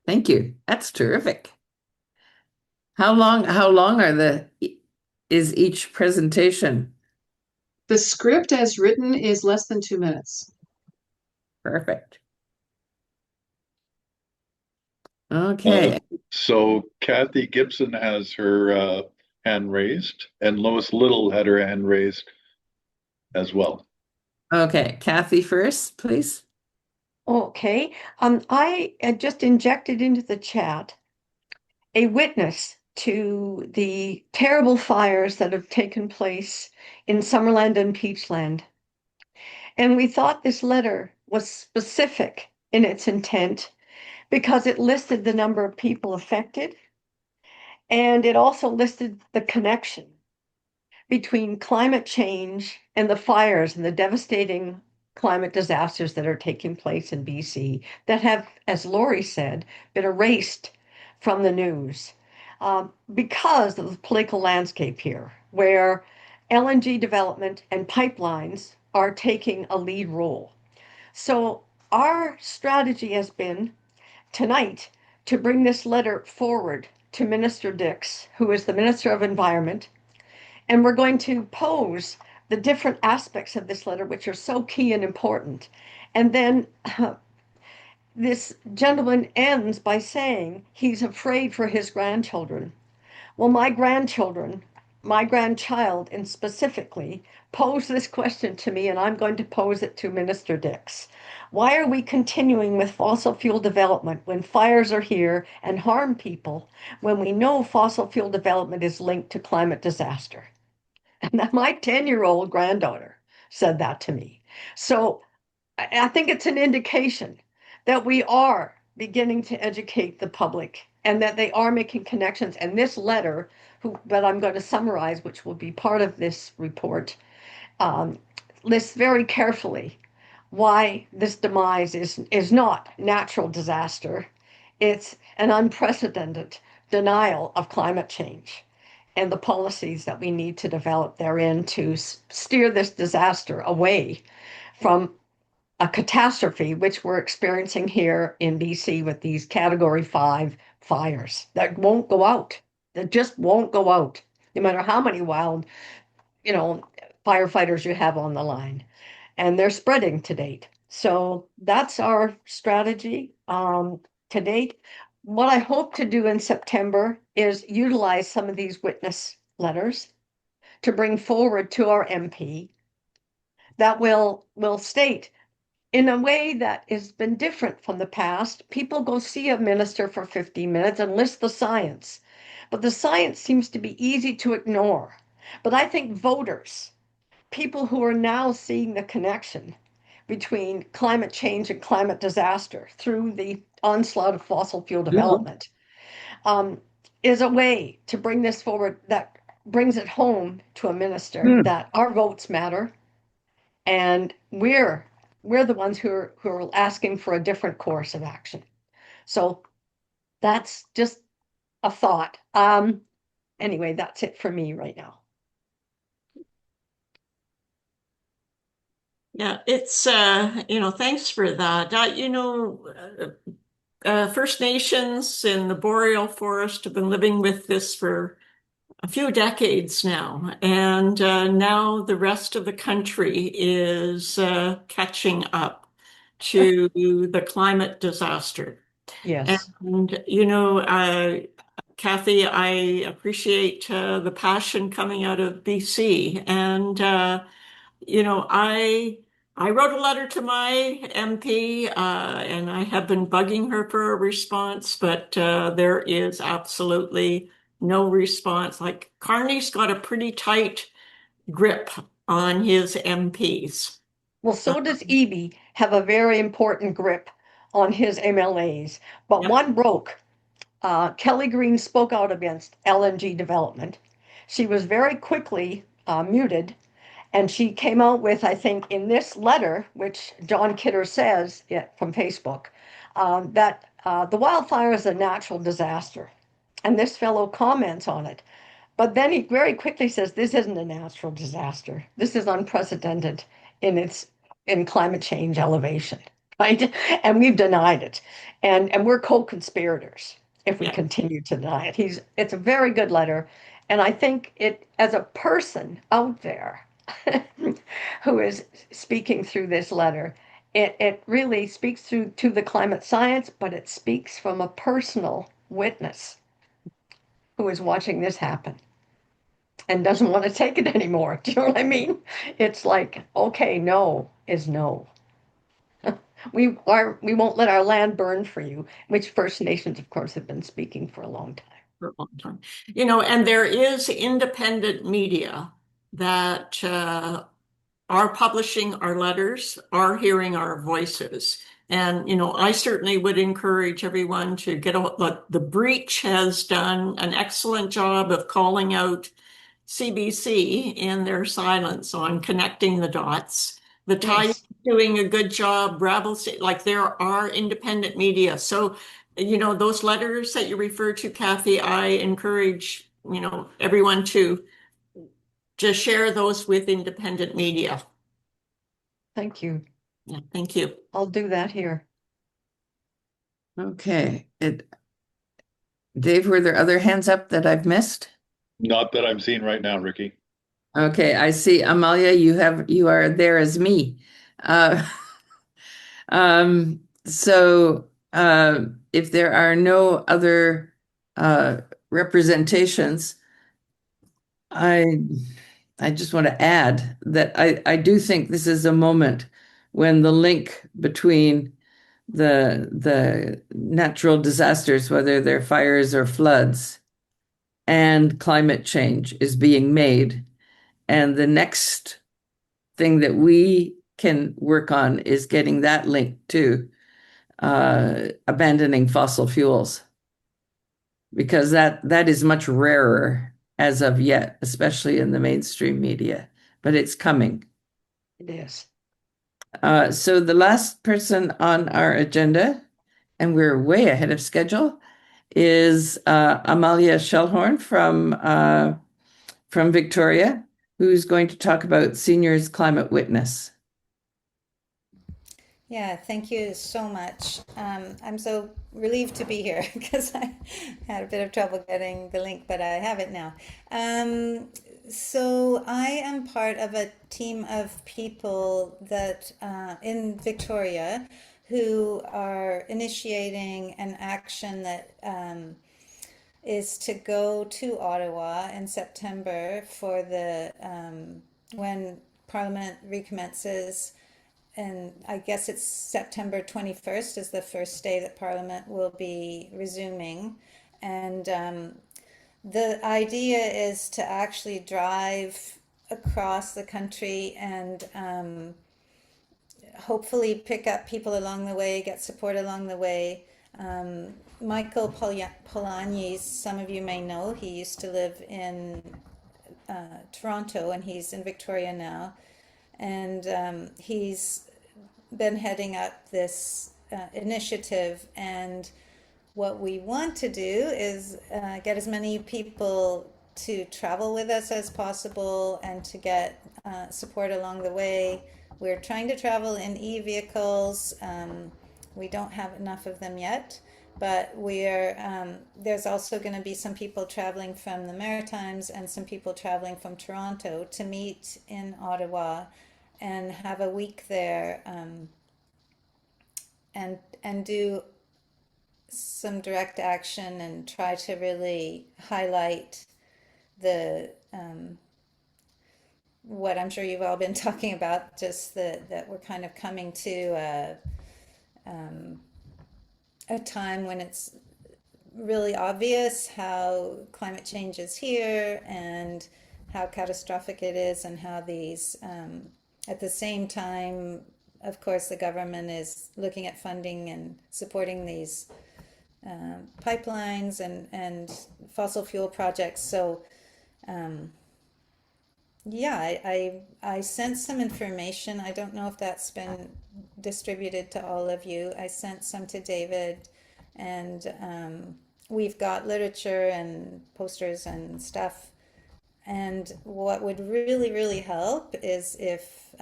Speaker 1: Thank you. That's terrific. How long is each presentation?
Speaker 13: The script as written is less than 2 minutes.
Speaker 1: Perfect. Okay.
Speaker 3: So Kathy Gibson has her hand raised, and Lois Little had her hand raised as well.
Speaker 1: Okay, Kathy first, please.
Speaker 14: Okay. I just injected into the chat a witness to the terrible fires that have taken place in Summerland and Peachland. And we thought this letter was specific in its intent because it listed the number of people affected, and it also listed the connection between climate change and the fires and the devastating climate disasters that are taking place in BC that have, as Lori said, been erased from the news because of the political landscape here, where LNG development and pipelines are taking a lead role. So our strategy has been tonight to bring this letter forward to Minister Dix, who is the Minister of Environment, and we're going to pose the different aspects of this letter, which are so key and important. And then this gentleman ends by saying he's afraid for his grandchildren. Well, my grandchild, and specifically, posed this question to me, and I'm going to pose it to Minister Dix. Why are we continuing with fossil fuel development when fires are here and harm people, when we know fossil fuel development is linked to climate disaster? And that my 10-year-old granddaughter said that to me. So I think it's an indication that we are beginning to educate the public and that they are making connections. And this letter, that I'm going to summarize, which will be part of this report, lists very carefully why this demise is not natural disaster. It's an unprecedented denial of climate change and the policies that we need to develop therein to steer this disaster away from a catastrophe, which we're experiencing here in BC with these Category 5 fires that won't go out, that just won't go out, no matter how many wild, firefighters you have on the line. And they're spreading to date. So that's our strategy to date. What I hope to do in September is utilize some of these witness letters to bring forward to our MP that will state in a way that has been different from the past. People go see a minister for 15 minutes and list the science, but the science seems to be easy to ignore. But I think voters, people who are now seeing the connection between climate change and climate disaster through the onslaught of fossil fuel development, is a way to bring this forward that brings it home to a minister that our votes matter, and we're the ones who are asking for a different course of action. So that's just a thought. Anyway, that's it for me right now.
Speaker 7: Yeah, it's, thanks for that. First Nations in the boreal forest have been living with this for a few decades now, and now the rest of the country is catching up to the climate disaster.
Speaker 14: Yes.
Speaker 7: And, Kathy, I appreciate the passion coming out of BC, and I wrote a letter to my MP, and I have been bugging her for a response, but there is absolutely no response. Like Carney's got a pretty tight grip on his MPs.
Speaker 14: Well, so does Eby have a very important grip on his MLAs, but
Speaker 7: Yep.
Speaker 14: one broke. Kelly Green spoke out against LNG development. She was very quickly muted, and she came out with, I think, in this letter, which John Kidder says from Facebook, that the wildfire is a natural disaster. And this fellow comments on it. But then he very quickly says, this isn't a natural disaster. This is unprecedented in climate change elevation, right? And we've denied it. And we're co-conspirators if we
Speaker 7: Yeah.
Speaker 14: continue to deny it. It's a very good letter. And I think it, as a person out there who is speaking through this letter, it really speaks to the climate science, but it speaks from a personal witness who is watching this happen and doesn't want to take it anymore. Do you know what I mean? It's like, okay, no is no. We won't let our land burn for you, which First Nations, of course, have been speaking for a long time.
Speaker 7: For a long time. You know, and there is independent media that are publishing our letters, are hearing our voices. And, you know, I certainly would encourage everyone to get like The Breach has done an excellent job of calling out CBC in their silence on connecting the dots. The Times
Speaker 14: Yes.
Speaker 7: doing a good job, Bravo, like there are independent media. So, you know, those letters that you refer to, Kathy, I encourage, you know, everyone to just share those with independent media.
Speaker 14: Thank you.
Speaker 7: Yeah, thank you.
Speaker 14: I'll do that here.
Speaker 1: Okay. Dave, were there other hands up that I've missed?
Speaker 3: Not that I'm seeing right now, Ricky.
Speaker 1: Okay, I see. Amalia, you are there as me. So if there are no other representations, I just want to add that I do think this is a moment when the link between the natural disasters, whether they're fires or floods, and climate change is being made. And the next thing that we can work on is getting that link to abandoning fossil fuels, because that is much rarer as of yet, especially in the mainstream media, but it's coming.
Speaker 14: It is.
Speaker 1: So the last person on our agenda, and we're way ahead of schedule, is Amalia Shellhorn from Victoria, who's going to talk about Seniors Climate Witness.
Speaker 15: Yeah, thank you so much. I'm so relieved to be here because I had a bit of trouble getting the link, but I have it now. So I am part of a team of people that in Victoria who are initiating an action that is to go to Ottawa in September for the when Parliament recommences. And I guess it's September 21st is the first day that Parliament will be resuming. And the idea is to actually drive across the country and hopefully pick up people along the way, get support along the way. Michael Polanyi, some of you may know, he used to live in Toronto and he's in Victoria now. And he's been heading up this initiative. And what we want to do is get as many people to travel with us as possible and to get support along the way. We're trying to travel in e-vehicles. We don't have enough of them yet, but there's also going to be some people traveling from the Maritimes and some people traveling from Toronto to meet in Ottawa and have a week there and do some direct action and try to really highlight the what I'm sure you've all been talking about, just that we're kind of coming to a time when it's really obvious how climate change is here and how catastrophic it is, and how these, at the same time, of course, the government is looking at funding and supporting these pipelines and fossil fuel projects. So, yeah, I sent some information. I don't know if that's been distributed to all of you. I sent some to David, and we've got literature and posters and stuff. And what would really, really help is if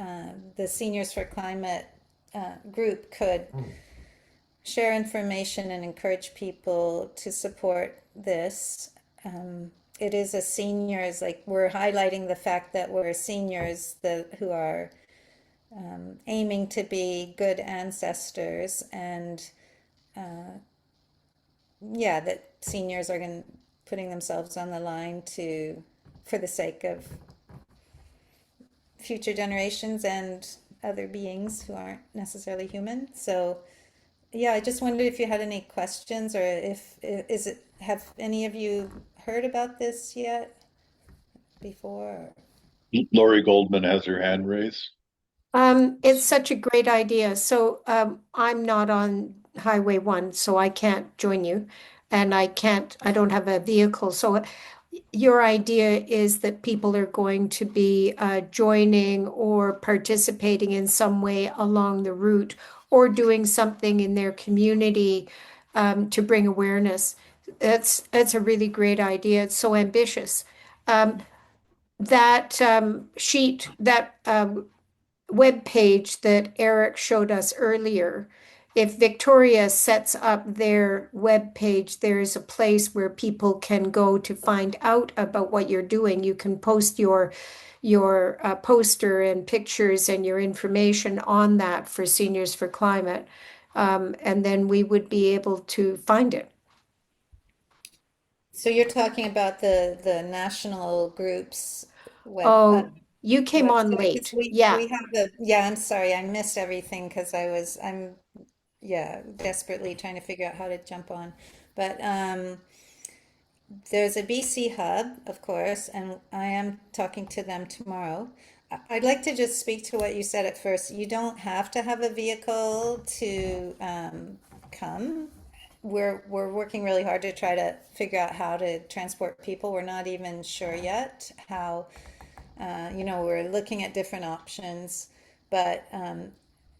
Speaker 15: the Seniors for Climate group could share information and encourage people to support this. It is a seniors, like we're highlighting the fact that we're seniors who are aiming to be good ancestors, and yeah, that seniors are putting themselves on the line for the sake of future generations and other beings who aren't necessarily human. So yeah, I just wondered if you had any questions, or have any of you heard about this yet before?
Speaker 3: Lori Goldman has her hand raised.
Speaker 4: It's such a great idea. So I'm not on Highway 1, so I can't join you, and I don't have a vehicle. So your idea is that people are going to be joining or participating in some way along the route, or doing something in their community to bring awareness. That's a really great idea. It's so ambitious. That sheet, that web page that Eric showed us earlier, if Victoria sets up their web page, there's a place where people can go to find out about what you're doing. You can post your poster and pictures and your information on that for Seniors for Climate, and then we would be able to find it.
Speaker 15: So you're talking about the national groups web.
Speaker 4: Oh, you came on
Speaker 15: website, 'cause
Speaker 4: late.
Speaker 15: we
Speaker 4: Yeah.
Speaker 15: have yeah, I'm sorry, I missed everything because I'm yeah, desperately trying to figure out how to jump on. But there's a BC Hub, of course, and I am talking to them tomorrow. I'd like to just speak to what you said at first. You don't have to have a vehicle to come. We're working really hard to try to figure out how to transport people. We're not even sure yet how, we're looking at different options, but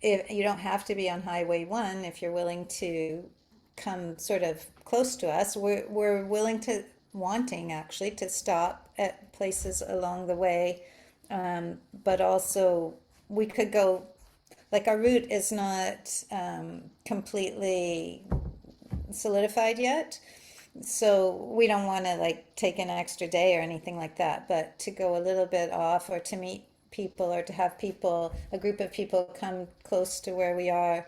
Speaker 15: if you don't have to be on Highway 1, if you're willing to come sort of close to us, we're wanting actually to stop at places along the way, but also we could go, like our route is not completely solidified yet, so we don't want to like take an extra day or anything like that, but to go a little bit off, or to meet people, or to have a group of people come close to where we are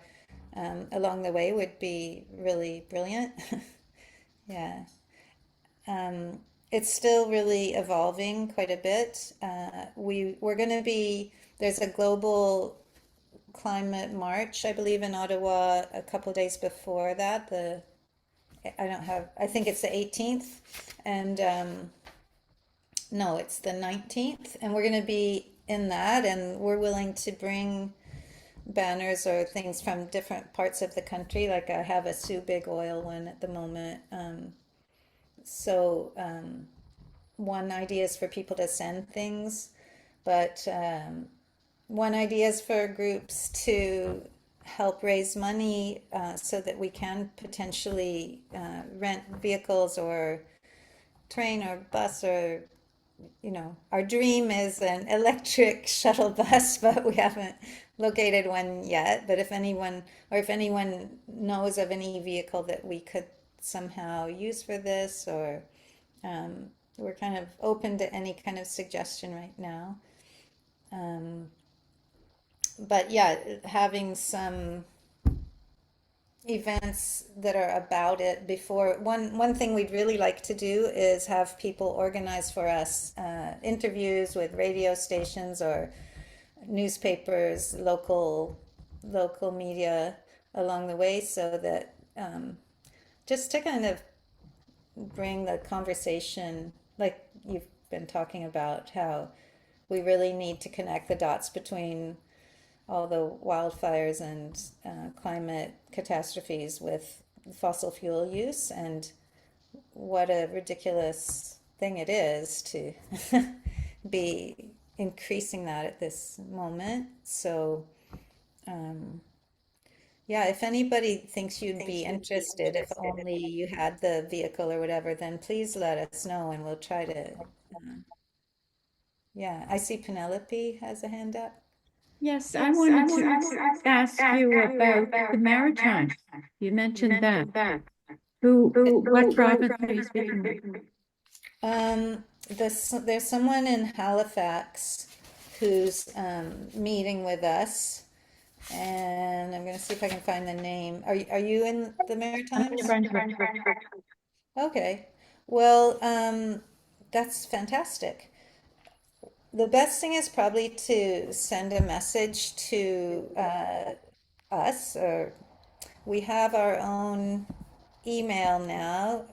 Speaker 15: along the way would be really brilliant. Yeah. It's still really evolving quite a bit. There's a global climate march, I believe, in Ottawa a couple days before that. I think it's the 18th, and no, it's the 19th, and we're going to be in that, and we're willing to bring banners or things from different parts of the country. Like I have a Sue Big Oil one at the moment. One idea is for people to send things, but one idea is for groups to help raise money so that we can potentially rent vehicles or train or bus, or our dream is an electric shuttle bus, but we haven't located one yet. But if anyone knows of any vehicle that we could somehow use for this, or we're kind of open to any kind of suggestion right now. But yeah, having some events that are about it before. One thing we'd really like to do is have people organize for us interviews with radio stations or newspapers, local media along the way, so that just to kind of bring the conversation, like you've been talking about, how we really need to connect the dots between all the wildfires and climate catastrophes with fossil fuel use, and what a ridiculous thing it is to be increasing that at this moment. So, yeah, if anybody thinks you'd be interested, if only you had the vehicle or whatever, then please let us know and we'll try to. Yeah, I see Penelope has a hand up.
Speaker 16: Yes, I wanted to ask you about the Maritime. You mentioned that. What province are you speaking of?
Speaker 15: There's someone in Halifax who's meeting with us, and I'm going to see if I can find the name. Are you in the Maritimes? Okay. Well, that's fantastic. The best thing is probably to send a message to us, or we have our own email now.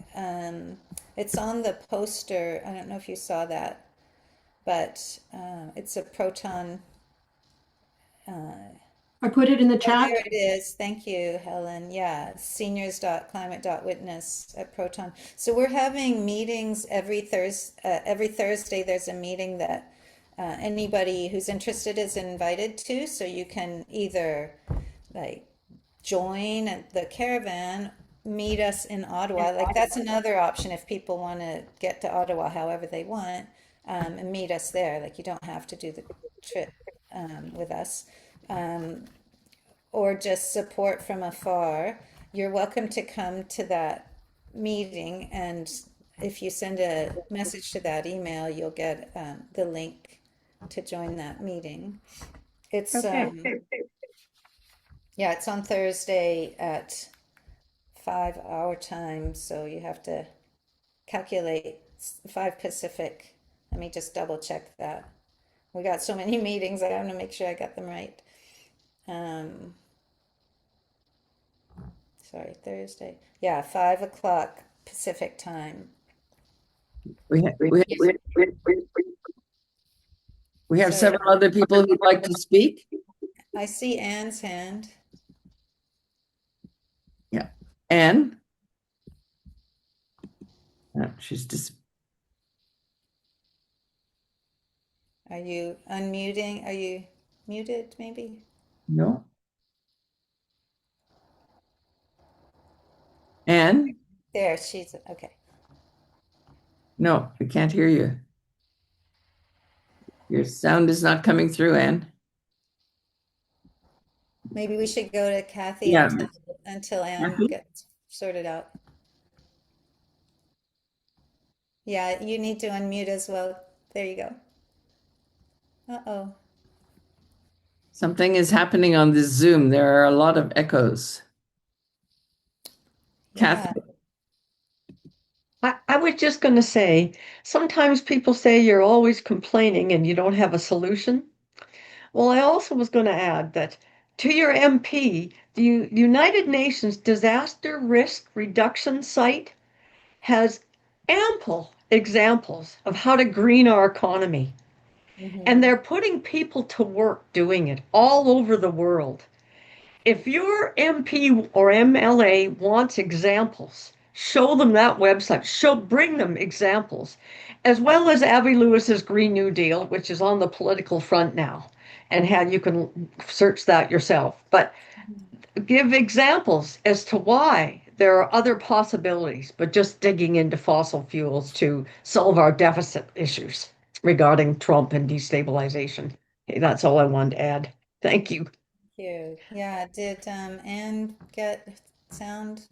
Speaker 15: It's on the poster. I don't know if you saw that, but it's a Proton.
Speaker 14: I put it in the chat.
Speaker 15: There it is. Thank you, Helen. Yeah, seniors.climate.witness at Proton. So we're having meetings every Thursday. There's a meeting that anybody who's interested is invited to. So you can either like join the caravan, meet us in Ottawa. Like that's another option if people want to get to Ottawa however they want, and meet us there. Like you don't have to do the trip with us. Or just support from afar. You're welcome to come to that meeting, and if you send a message to that email, you'll get the link to join that meeting. It's yeah, it's on Thursday at 5 our time, so you have to calculate 5 Pacific. Let me just double check that. We got so many meetings, I want to make sure I got them right. Sorry, Thursday. Yeah, 5 o'clock Pacific time.
Speaker 1: We have several other people who'd like to speak.
Speaker 15: I see Anne's hand.
Speaker 1: Yeah, Anne. No, she's just.
Speaker 15: Are you unmuting? Are you muted, maybe?
Speaker 1: No. Anne?
Speaker 15: There, she's okay.
Speaker 1: No, I can't hear you. Your sound is not coming through, Anne.
Speaker 15: Maybe we should go to Kathy
Speaker 1: Yeah.
Speaker 15: until Anne
Speaker 1: Kathy?
Speaker 15: gets sorted out. Yeah, you need to unmute as well. There you go. Uh-oh.
Speaker 1: Something is happening on this Zoom. There are a lot of echoes. Kathy?
Speaker 14: I was just going to say, sometimes people say you're always complaining and you don't have a solution. Well, I also was going to add that to your MP, the United Nations Disaster Risk Reduction Site has ample examples of how to green our economy. And they're putting people to work doing it all over the world. If your MP or MLA wants examples, show them that website. Bring them examples, as well as Abby Lewis's Green New Deal, which is on the political front now, and you can search that yourself. But give examples as to why there are other possibilities, but just digging into fossil fuels to solve our deficit issues regarding Trump and destabilization. Okay, that's all I wanted to add. Thank you.
Speaker 15: Thank you. Yeah, did Anne get sound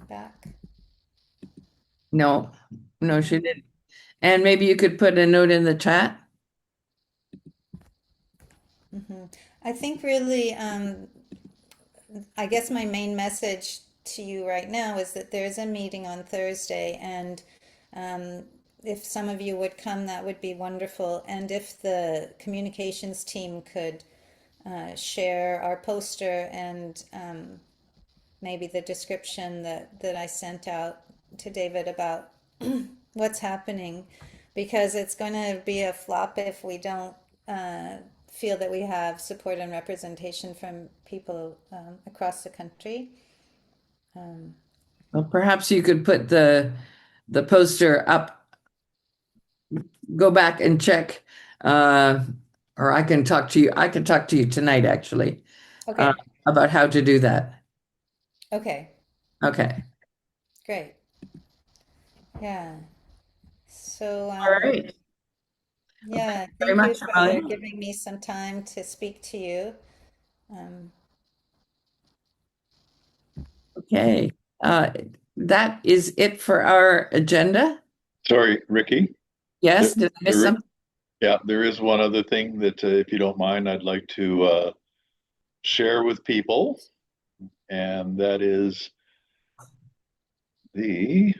Speaker 15: back?
Speaker 1: No, she didn't. And maybe you could put a note in the chat.
Speaker 15: I think really I guess my main message to you right now is that there's a meeting on Thursday, and if some of you would come, that would be wonderful. And if the communications team could share our poster and maybe the description that I sent out to David about what's happening, because it's going to be a flop if we don't feel that we have support and representation from people across the country.
Speaker 1: Well, perhaps you could put the poster up, go back and check, or I can talk to you. I can talk to you tonight, actually,
Speaker 15: Okay.
Speaker 1: about how to do that.
Speaker 15: Okay,
Speaker 1: Okay.
Speaker 15: great. Yeah. So,
Speaker 1: All right.
Speaker 15: yeah,
Speaker 1: Very
Speaker 15: thank you
Speaker 1: much,
Speaker 15: for
Speaker 1: Emily.
Speaker 15: giving me some time to speak to you.
Speaker 1: Okay. That is it for our agenda.
Speaker 3: Sorry, Ricky.
Speaker 1: Yes, did I miss something?
Speaker 3: Yeah, there is one other thing that, if you don't mind, I'd like to share with people, and that is the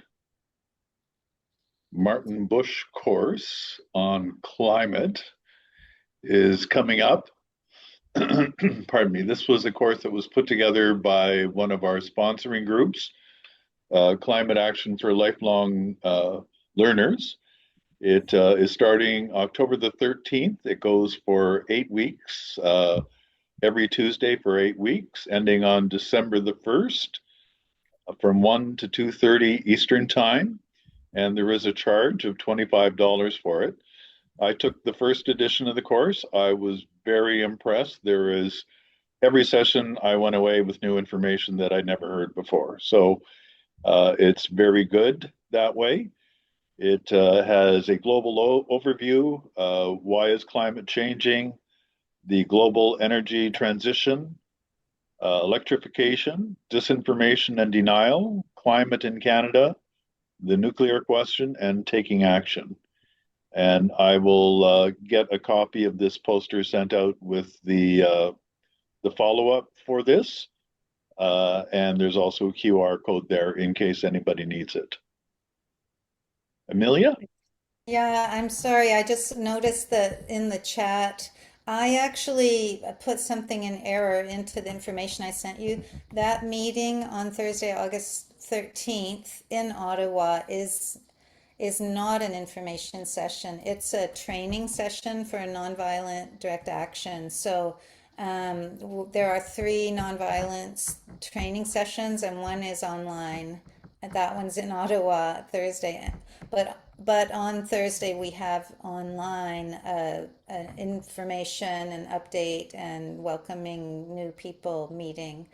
Speaker 3: Martin Bush course on climate is coming up. Pardon me. This was a course that was put together by one of our sponsoring groups, Climate Action for Lifelong Learners. It is starting October the 13th. It goes for 8 weeks, every Tuesday for 8 weeks, ending on December the 1st from 1 to 2:30 Eastern Time. And there is a charge of $25 for it. I took the first edition of the course. I was very impressed. There is every session I went away with new information that I'd never heard before. So it's very good that way. It has a global overview. Why is climate changing? The global energy transition, electrification, disinformation and denial, climate in Canada, the nuclear question, and taking action. And I will get a copy of this poster sent out with the follow-up for this. And there's also a QR code there in case anybody needs it. Amelia?
Speaker 15: Yeah, I'm sorry. I just noticed that in the chat, I actually put something in error into the information I sent you. That meeting on Thursday, August 13th in Ottawa is not an information session. It's a training session for nonviolent direct action. So there are 3 nonviolence training sessions, and one is online. And that one's in Ottawa Thursday. But on Thursday we have online information and update and welcoming new people meeting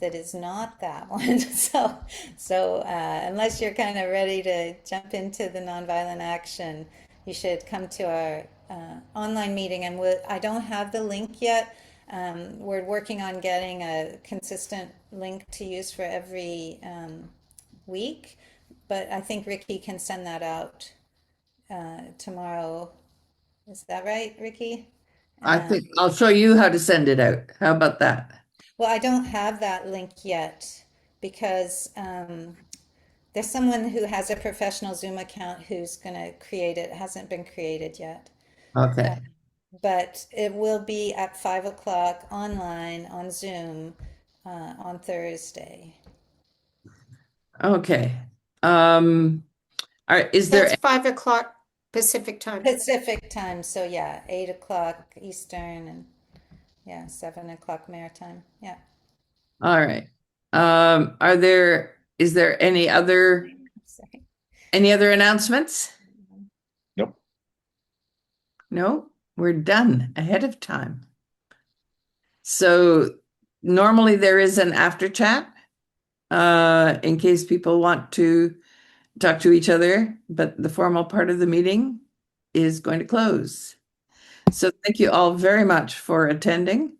Speaker 15: that is not that one. So unless you're kind of ready to jump into the nonviolent action, you should come to our online meeting. And I don't have the link yet. We're working on getting a consistent link to use for every week, but I think Ricky can send that out tomorrow. Is that right, Ricky?
Speaker 1: I think I'll show you how to send it out. How about that?
Speaker 15: Well, I don't have that link yet because there's someone who has a professional Zoom account who's going to create it. It hasn't been created yet.
Speaker 1: Okay.
Speaker 15: But it will be at 5 o'clock online on Zoom on Thursday.
Speaker 1: Okay. All right. Is there
Speaker 4: That's 5 o'clock Pacific time.
Speaker 15: Pacific time. So yeah, 8 o'clock Eastern and yeah, 7 o'clock Maritime. Yeah.
Speaker 1: all right. Is there any other announcements?
Speaker 3: Nope.
Speaker 1: No, we're done ahead of time. So normally there is an after chat in case people want to talk to each other, but the formal part of the meeting is going to close. So thank you all very much for attending.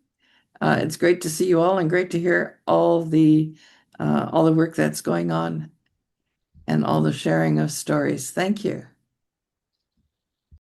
Speaker 1: It's great to see you all and great to hear all the work that's going on and all the sharing of stories. Thank you.